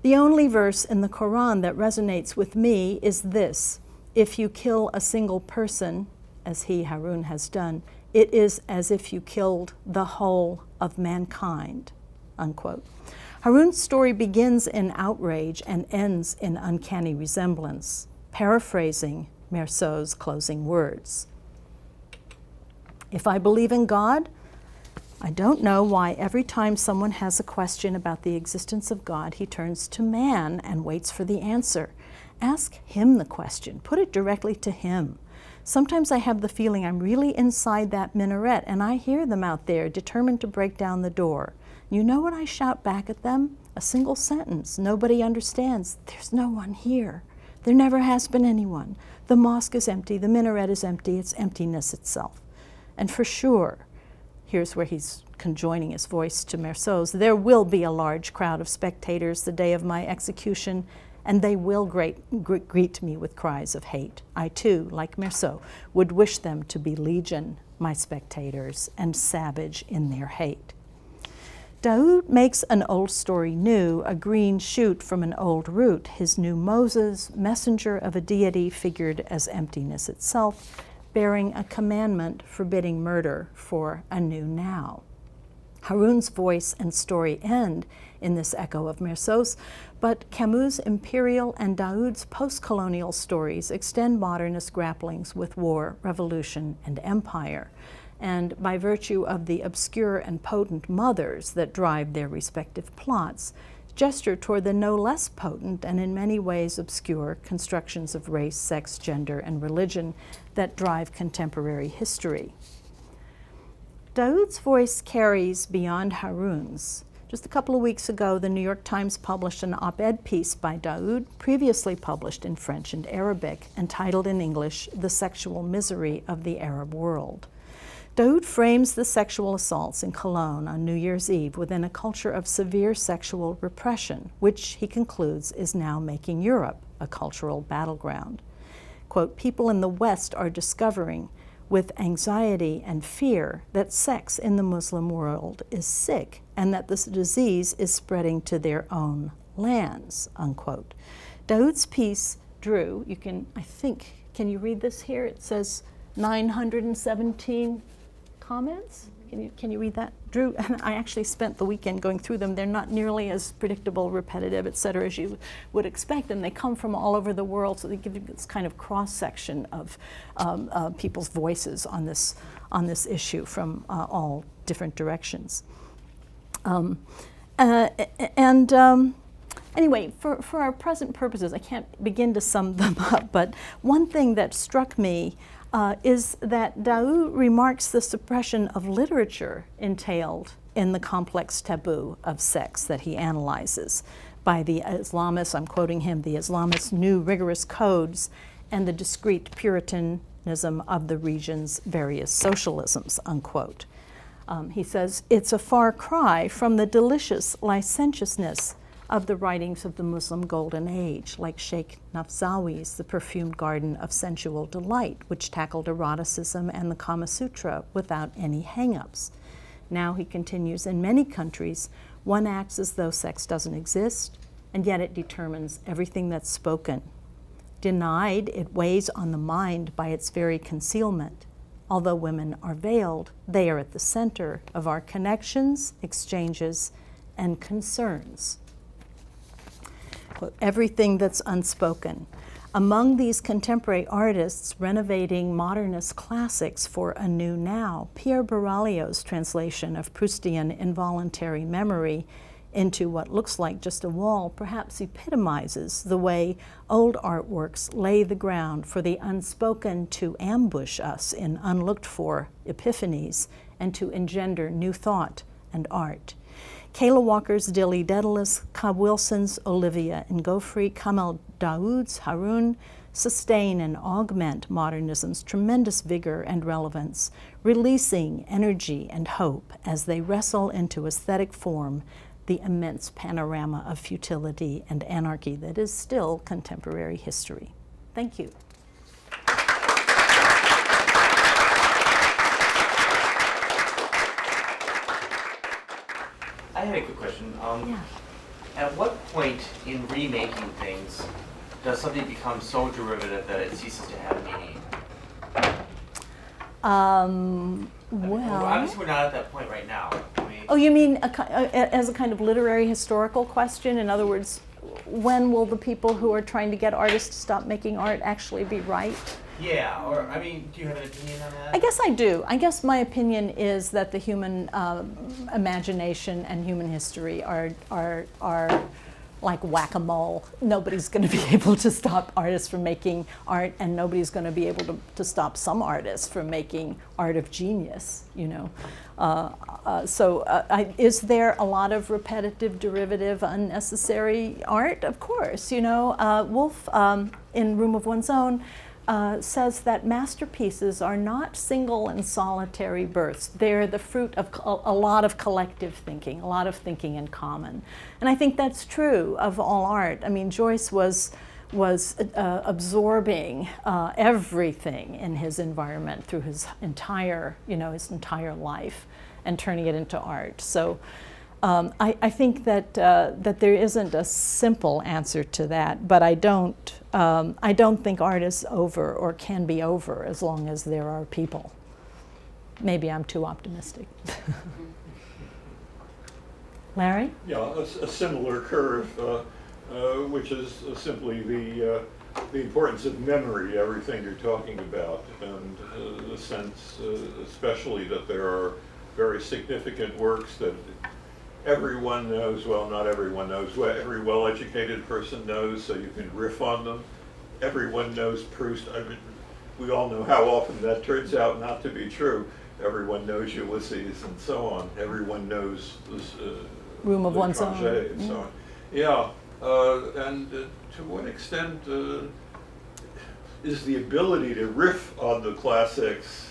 the only verse in the Quran that resonates with me is this: if you kill a single person, as he, Haroun, has done, it is as if you killed the whole of mankind. Unquote. Haroun's story begins in outrage and ends in uncanny resemblance, paraphrasing Meursault's closing words. If I believe in God, I don't know why every time someone has a question about the existence of God, he turns to man and waits for the answer. Ask him the question. Put it directly to him. Sometimes I have the feeling I'm really inside that minaret and I hear them out there determined to break down the door. You know what I shout back at them? A single sentence. Nobody understands. There's no one here. There never has been anyone. The mosque is empty, the minaret is empty, it's emptiness itself. And for sure, here's where he's conjoining his voice to Meursault's, there will be a large crowd of spectators the day of my execution, and they will greet me with cries of hate. I too, like Meursault, would wish them to be legion, my spectators, and savage in their hate. Daoud makes an old story new, a green shoot from an old root, his new Moses, messenger of a deity figured as emptiness itself, bearing a commandment forbidding murder for a new now. Harun's voice and story end in this echo of Meursault's, but Camus' imperial and Daoud's post-colonial stories extend modernist grapplings with war, revolution, and empire. And by virtue of the obscure and potent mothers that drive their respective plots, gesture toward the no less potent and in many ways obscure constructions of race, sex, gender, and religion that drive contemporary history. Daoud's voice carries beyond Harun's. Just a couple of weeks ago, the New York Times published an op-ed piece by Daoud, previously published in French and Arabic, entitled in English, "The Sexual Misery of the Arab World." Daoud frames the sexual assaults in Cologne on New Year's Eve within a culture of severe sexual repression, which, he concludes, is now making Europe a cultural battleground. Quote, people in the West are discovering with anxiety and fear that sex in the Muslim world is sick and that this disease is spreading to their own lands, unquote. Daoud's piece drew, can you read this here? It says 917 comments. Can you read that? Drew, and I actually spent the weekend going through them. They're not nearly as predictable, repetitive, et cetera, as you would expect, and they come from all over the world, so they give you this kind of cross-section of people's voices on this issue from all different directions. Anyway, for our present purposes, I can't begin to sum them up, but one thing that struck me is that Daoud remarks the suppression of literature entailed in the complex taboo of sex that he analyzes by the Islamists, I'm quoting him, the Islamists' new rigorous codes and the discrete Puritanism of the region's various socialisms, unquote. He says, it's a far cry from the delicious licentiousness of the writings of the Muslim Golden Age, like Sheikh Nafzawi's The Perfumed Garden of Sensual Delight, which tackled eroticism and the Kama Sutra without any hang-ups. Now, he continues, in many countries, one acts as though sex doesn't exist, and yet it determines everything that's spoken. Denied, it weighs on the mind by its very concealment. Although women are veiled, they are at the center of our connections, exchanges, and concerns. Everything that's unspoken. Among these contemporary artists renovating modernist classics for a new now, Pierre Baraglio's translation of Proustian involuntary memory into what looks like just a wall perhaps epitomizes the way old artworks lay the ground for the unspoken to ambush us in unlooked-for epiphanies and to engender new thought and art. Kayla Walker's Dilly Daedalus, Cobb Wilson's Olivia Ngofri, Kamal Daoud's Harun sustain and augment modernism's tremendous vigor and relevance, releasing energy and hope as they wrestle into aesthetic form the immense panorama of futility and anarchy that is still contemporary history. Thank you. I had a quick question. Yeah. At what point in remaking things does something become so derivative that it ceases to have meaning? Well, obviously we're not at that point right now. Oh, you mean as a kind of literary historical question? In other words, when will the people who are trying to get artists to stop making art actually be right? Yeah, or I mean, do you have an opinion on that? I guess I do. I guess my opinion is that the human imagination and human history are like whack-a-mole. Nobody's going to be able to stop artists from making art, and nobody's going to be able to stop some artists from making art of genius, you know. Is there a lot of repetitive, derivative, unnecessary art? Of course, you know. Woolf, in Room of One's Own, says that masterpieces are not single and solitary births. They're the fruit of a lot of collective thinking, a lot of thinking in common. And I think that's true of all art. I mean, Joyce was absorbing everything in his environment through his entire life and turning it into art. So I think that there isn't a simple answer to that, but I don't think art is over or can be over as long as there are people. Maybe I'm too optimistic. Larry? Yeah, a similar curve, which is simply the importance of memory, everything you're talking about, and the sense, especially that there are very significant works that everyone knows, well, not everyone knows, every well-educated person knows, so you can riff on them. Everyone knows Proust. I mean, we all know how often that turns out not to be true. Everyone knows Ulysses and so on. Everyone knows this, Room of One's Own. And so on. Yeah, and to what extent is the ability to riff on the classics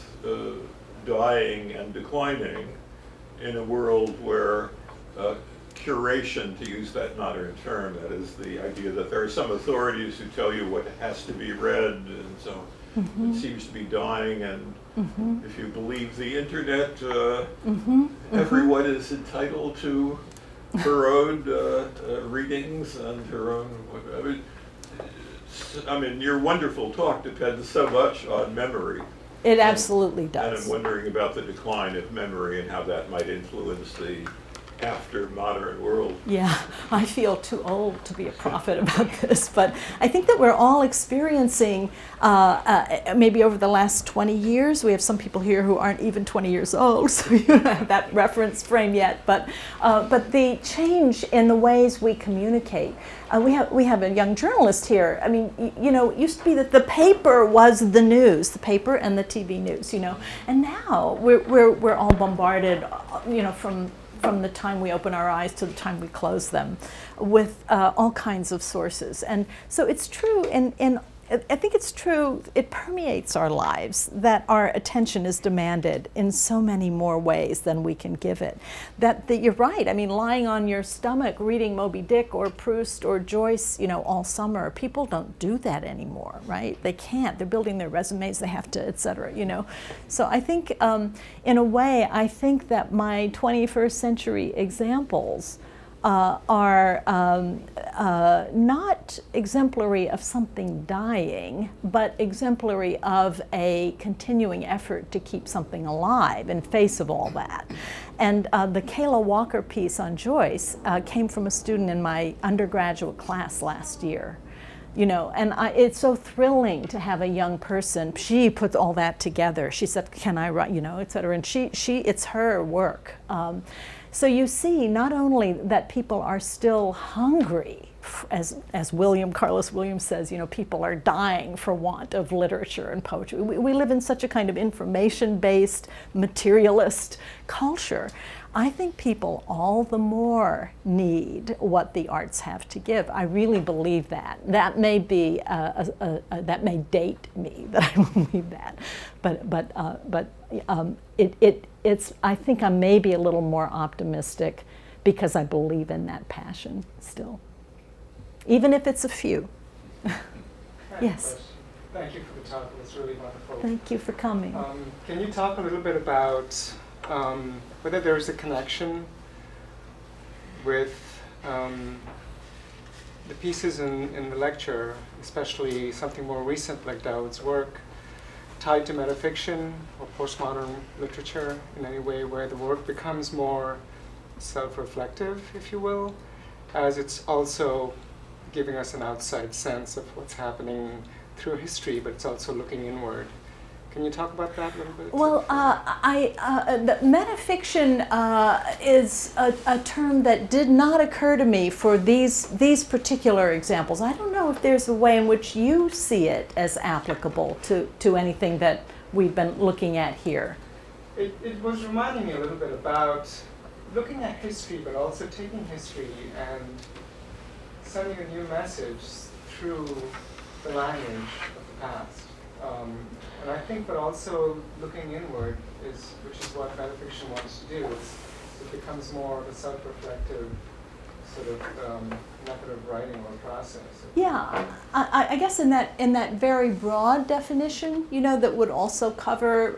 dying and declining in a world where curation, to use that modern term, that is the idea that there are some authorities who tell you what has to be read, and so it seems to be dying, and if you believe the internet, everyone is entitled to her own readings and her own, I mean, your wonderful talk depends so much on memory. It absolutely does. And I'm wondering about the decline of memory and how that might influence the after modern world. Yeah, I feel too old to be a prophet about this, but I think that we're all experiencing, maybe over the last 20 years, we have some people here who aren't even 20 years old, so you don't have that reference frame yet, but the change in the ways we communicate. We have a young journalist here. I mean, you know, it used to be that the paper was the news, the paper and the TV news, you know, and now we're all bombarded, you know, from the time we open our eyes to the time we close them, with all kinds of sources. And so it's true, and I think it's true, it permeates our lives, that our attention is demanded in so many more ways than we can give it. That you're right, I mean, lying on your stomach reading Moby Dick or Proust or Joyce, you know, all summer, people don't do that anymore, right? They can't, they're building their resumes, they have to, et cetera, you know. So I think, in a way, I think that my 21st century examples are not exemplary of something dying, but exemplary of a continuing effort to keep something alive in face of all that. And the Kayla Walker piece on Joyce came from a student in my undergraduate class last year. You know, and it's so thrilling to have a young person. She puts all that together. She said, "Can I write?" You know, et cetera. And it's her work. So you see, not only that people are still hungry, as Carlos Williams says, you know, people are dying for want of literature and poetry. We live in such a kind of information-based, materialist culture. I think people all the more need what the arts have to give. I really believe that. That may be that may date me that I believe that, but it's. I think I'm maybe a little more optimistic because I believe in that passion still, even if it's a few. Yes. Thank you for the talk. It was really wonderful. Thank you for coming. Can you talk a little bit about whether there is a connection with the pieces in the lecture, especially something more recent like Dowd's work, tied to metafiction or postmodern literature in any way, where the work becomes more self-reflective, if you will, as it's also giving us an outside sense of what's happening through history, but it's also looking inward Can you talk about that a little bit? Well, the metafiction is a term that did not occur to me for these particular examples. I don't know if there's a way in which you see it as applicable to anything that we've been looking at here. It was reminding me a little bit about looking at history, but also taking history and sending a new message through the language of the past. And I think that also looking inward which is what metafiction wants to do. It becomes more of a self-reflective sort of method of writing or process. Yeah, I guess in that very broad definition, that would also cover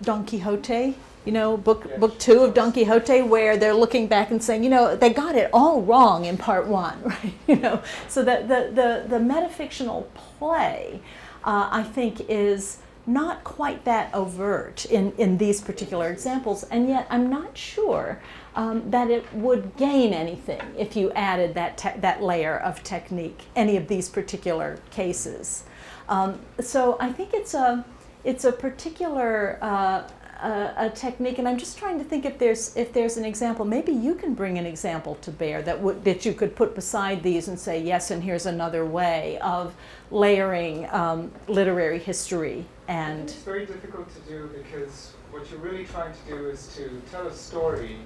Don Quixote. Book 2 of Don Quixote, where they're looking back and saying, they got it all wrong in part 1, right? So that the metafictional play, I think, is not quite that overt in these particular examples, and yet I'm not sure that it would gain anything if you added that layer of technique, any of these particular cases. So I think it's a particular a technique, and I'm just trying to think if there's an example. Maybe you can bring an example to bear that you could put beside these and say, yes, and here's another way of layering literary history. And it's very difficult to do because what you're really trying to do is to tell a story,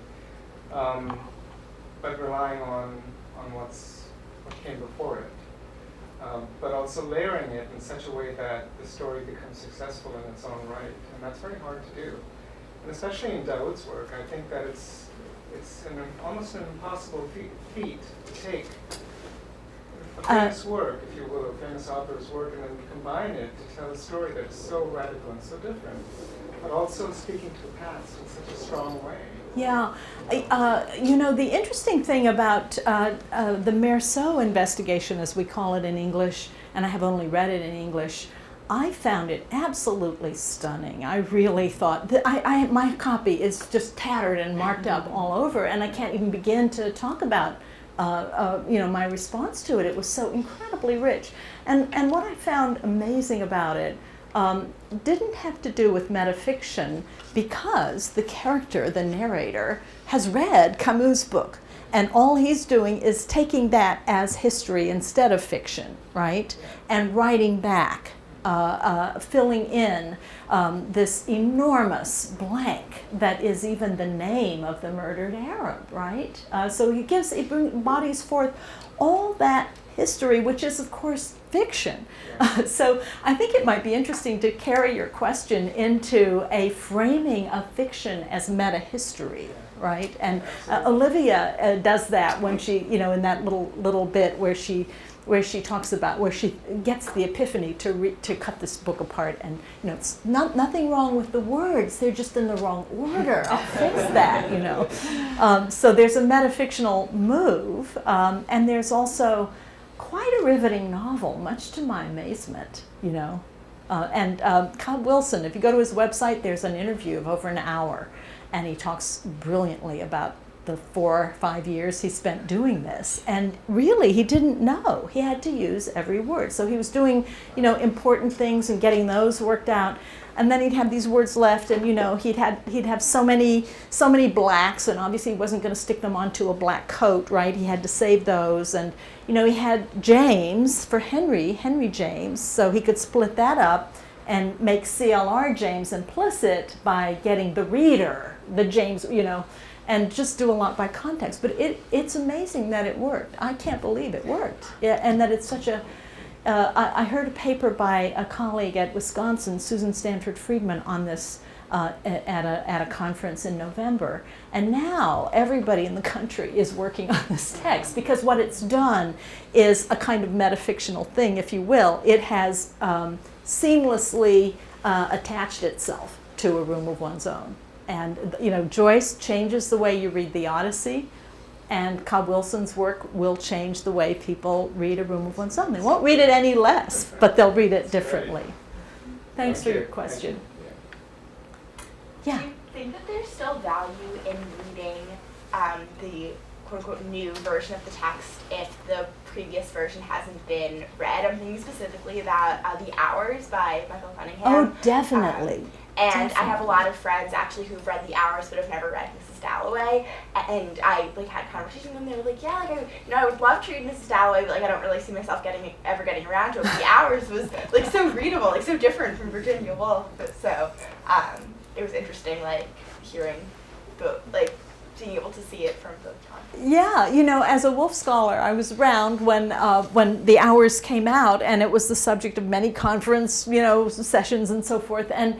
but relying on what came before it. But also layering it in such a way that the story becomes successful in its own right, and that's very hard to do. And especially in Dawood's work, I think that it's almost an impossible feat to take a famous work, if you will, a famous author's work, and then combine it to tell a story that's so radical and so different, but also speaking to the past in such a strong way. Yeah, the interesting thing about the Meursault investigation, as we call it in English, and I have only read it in English, I found it absolutely stunning. I really thought that my copy is just tattered and marked up all over, and I can't even begin to talk about my response to it. It was so incredibly rich, and what I found amazing about it didn't have to do with metafiction, because the character, the narrator, has read Camus' book, and all he's doing is taking that as history instead of fiction, right? And writing back, filling in this enormous blank that is even the name of the murdered Arab, right? So he embodies forth all that history, which is, of course, fiction. So I think it might be interesting to carry your question into a framing of fiction as meta-history, right? And Olivia does that when she, in that little bit where she talks about, where she gets the epiphany to cut this book apart, and it's nothing wrong with the words, they're just in the wrong order. I'll fix that, So there's a metafictional move, and there's also quite a riveting novel, much to my amazement, And Cobb Wilson, if you go to his website, there's an interview of over an hour, and he talks brilliantly about the 4 or 5 years he spent doing this. And really, he didn't know. He had to use every word. So he was doing, important things and getting those worked out. And then he'd have these words left, and he'd have so many blacks, and obviously he wasn't going to stick them onto a black coat, right? He had to save those, and he had James for Henry James, so he could split that up and make CLR James implicit by getting the reader, the James, and just do a lot by context. But it's amazing that it worked. I can't believe it worked, and that it's such a. I heard a paper by a colleague at Wisconsin, Susan Stanford Friedman, on this at a conference in November. And now everybody in the country is working on this text, because what it's done is a kind of metafictional thing, if you will. It has seamlessly attached itself to A Room of One's Own. And Joyce changes the way you read the Odyssey, and Cobb Wilson's work will change the way people read A Room of One's Own. They won't read it any less, but they'll read it differently. Thanks for your question. Yeah. Do you think that there's still value in reading the quote-unquote new version of the text if the previous version hasn't been read. I'm thinking specifically about The Hours by Michael Cunningham. Oh, definitely. And I have a lot of friends actually who've read The Hours but have never read Mrs. Dalloway. And I had conversations with them. They were like, yeah, I would love to read Mrs. Dalloway, but I don't really see myself ever getting around to it. But The Hours was so readable, so different from Virginia Woolf. So it was interesting, hearing being able to see it from both times. Yeah, as a Woolf scholar, I was around when The Hours came out, and it was the subject of many conference, sessions and so forth. And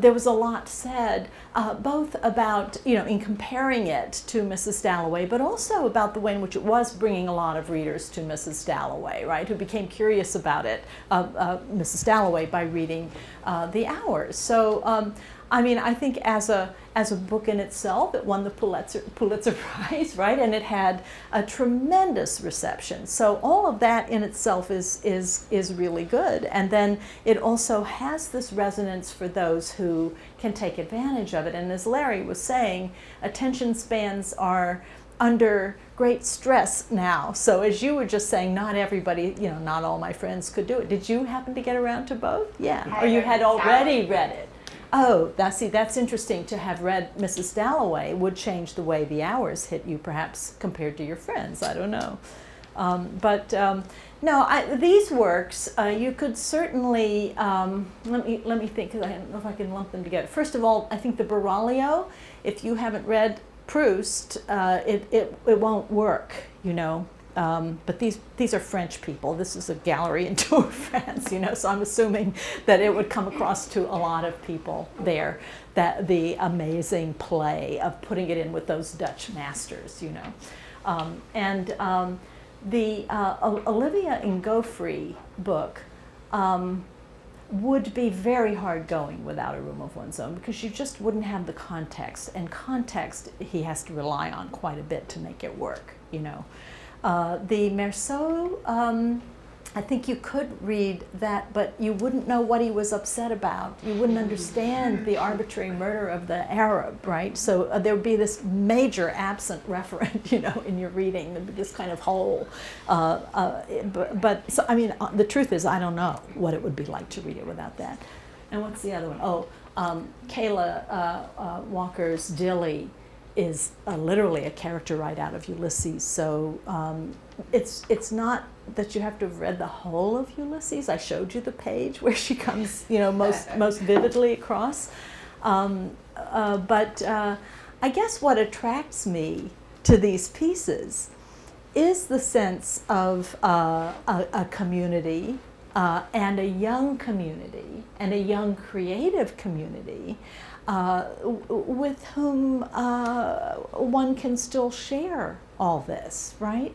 there was a lot said, both about, in comparing it to Mrs. Dalloway, but also about the way in which it was bringing a lot of readers to Mrs. Dalloway, right, who became curious about it, Mrs. Dalloway, by reading The Hours. So, I think as a book in itself, it won the Pulitzer Prize, right? And it had a tremendous reception. So all of that in itself is really good. And then it also has this resonance for those who can take advantage of it. And as Larry was saying, attention spans are under great stress now. So as you were just saying, not everybody, not all my friends could do it. Did you happen to get around to both? Yeah. Or you had already read it? Oh, that's interesting. To have read Mrs. Dalloway would change the way The Hours hit you, perhaps, compared to your friends. I don't know. No, these works, you could certainly, let me think, because I don't know if I can lump them together. First of all, I think the Baraglio, if you haven't read Proust, it won't work, but these are French people. This is a gallery in Tour de France, so I'm assuming that it would come across to a lot of people there, that the amazing play of putting it in with those Dutch masters, the Olivia Ngoffrey book would be very hard going without A Room of One's Own, because you just wouldn't have the context, and context he has to rely on quite a bit to make it work, The Meursault, I think you could read that, but you wouldn't know what he was upset about. You wouldn't understand the arbitrary murder of the Arab, right? So there would be this major absent referent, in your reading. There'd be this kind of hole. The truth is, I don't know what it would be like to read it without that. And what's the other one? Kayla Walker's Dilly is literally a character right out of Ulysses. So it's not that you have to have read the whole of Ulysses. I showed you the page where she comes, most vividly across. But I guess what attracts me to these pieces is the sense of a community and a young community and a young creative community with whom one can still share all this, right?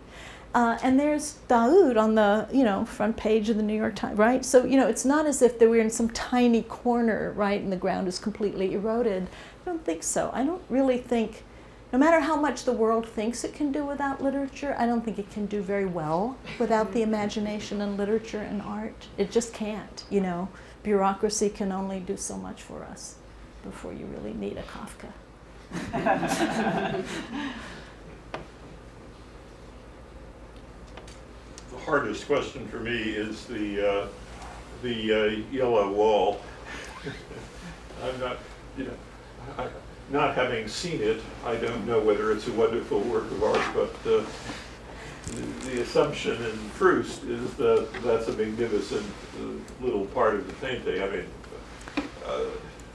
And there's Daoud on the front page of the New York Times, right? So it's not as if we're in some tiny corner, right, and the ground is completely eroded. I don't think so. I don't really think, no matter how much the world thinks it can do without literature, I don't think it can do very well without the imagination and literature and art. It just can't. Bureaucracy can only do so much for us before you really need a Kafka. The hardest question for me is the yellow wall. I'm not, not having seen it, I don't know whether it's a wonderful work of art, but the assumption in Proust is that that's a magnificent little part of the painting.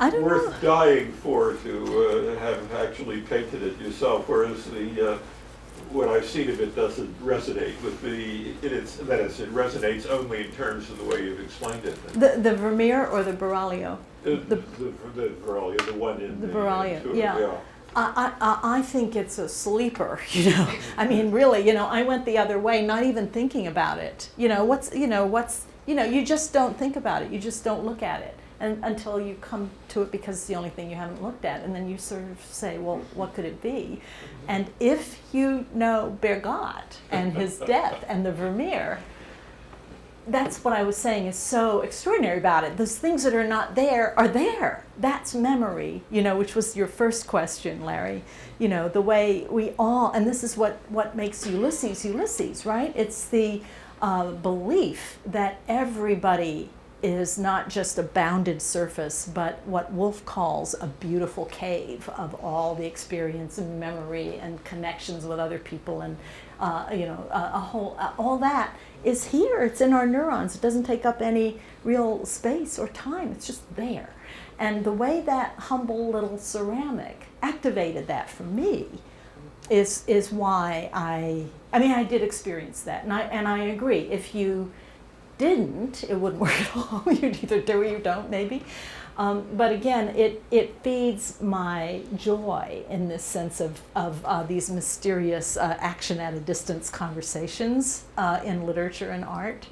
I don't worth know. dying for to have actually painted it yourself, whereas what I've seen of it doesn't resonate with me. It resonates only in terms of the way you've explained it. The Vermeer or the Baraglio? The Baraglio, the one in the Baraglio, tour, yeah. I think it's a sleeper, really, I went the other way, not even thinking about it. You just don't think about it. You just don't look at it until you come to it because it's the only thing you haven't looked at. And then you sort of say, well, what could it be? And if you know Bergotte and his death and the Vermeer, that's what I was saying is so extraordinary about it. Those things that are not there are there. That's memory, which was your first question, Larry. The way we all, and this is what makes Ulysses, right? It's the belief that everybody is not just a bounded surface, but what Woolf calls a beautiful cave of all the experience and memory and connections with other people, and all that is here. It's in our neurons. It doesn't take up any real space or time. It's just there. And the way that humble little ceramic activated that for me is why I did experience that, and I agree. If you didn't, it wouldn't work at all. You'd either do or you don't, maybe. But again, it feeds my joy in this sense of these mysterious action at a distance conversations in literature and art.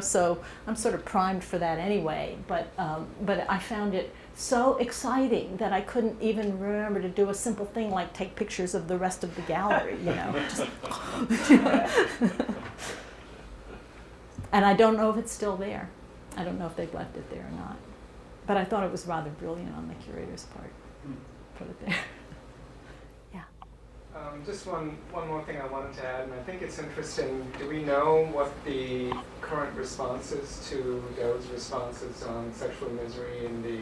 So I'm sort of primed for that anyway. But I found it so exciting that I couldn't even remember to do a simple thing like take pictures of the rest of the gallery. And I don't know if it's still there. I don't know if they've left it there or not. But I thought it was rather brilliant on the curator's part. Put it there. Yeah. Just one more thing I wanted to add, and I think it's interesting. Do we know what the current response is to Dowd's responses on sexual misery in the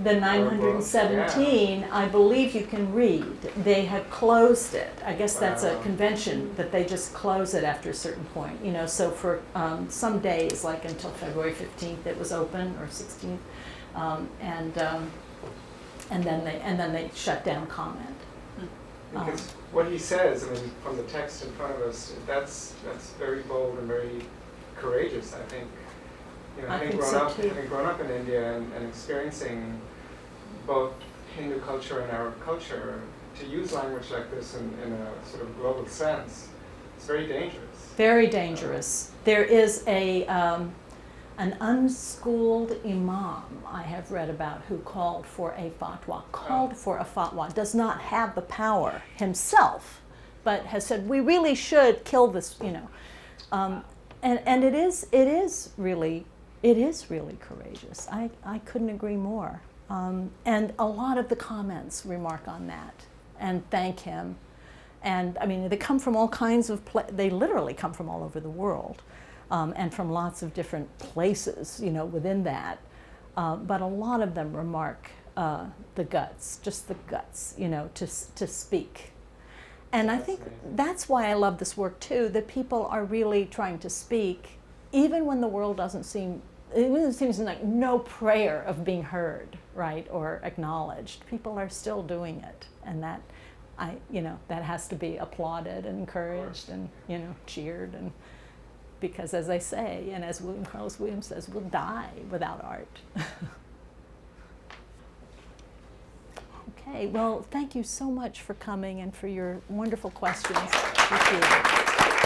917, I believe you can read. They had closed it. I guess that's a convention that they just close it after a certain point. So for some days, like until February 15th, it was open, or 16th, and then they shut down comment. Because what he says, from the text in front of us, that's very bold and very courageous, I think. Having grown up in India and experiencing both Hindu culture and Arab culture, to use language like this in a sort of global sense, it's very dangerous. Very dangerous. There is an unschooled imam I have read about who called for a fatwa, does not have the power himself, but has said, we really should kill this, and it is really courageous. I couldn't agree more. And a lot of the comments remark on that and thank him. And they come from all kinds of, they literally come from all over the world, and from lots of different places, within that. But a lot of them remark the guts, just the guts, to speak. And I think that's why I love this work too, that people are really trying to speak, even when the world doesn't seem, it seems like no prayer of being heard, right, or acknowledged. People are still doing it, and that, that has to be applauded and encouraged and, cheered, and because as I say, and as Carlos Williams says, we'll die without art. Okay, well, thank you so much for coming and for your wonderful questions. Appreciate it.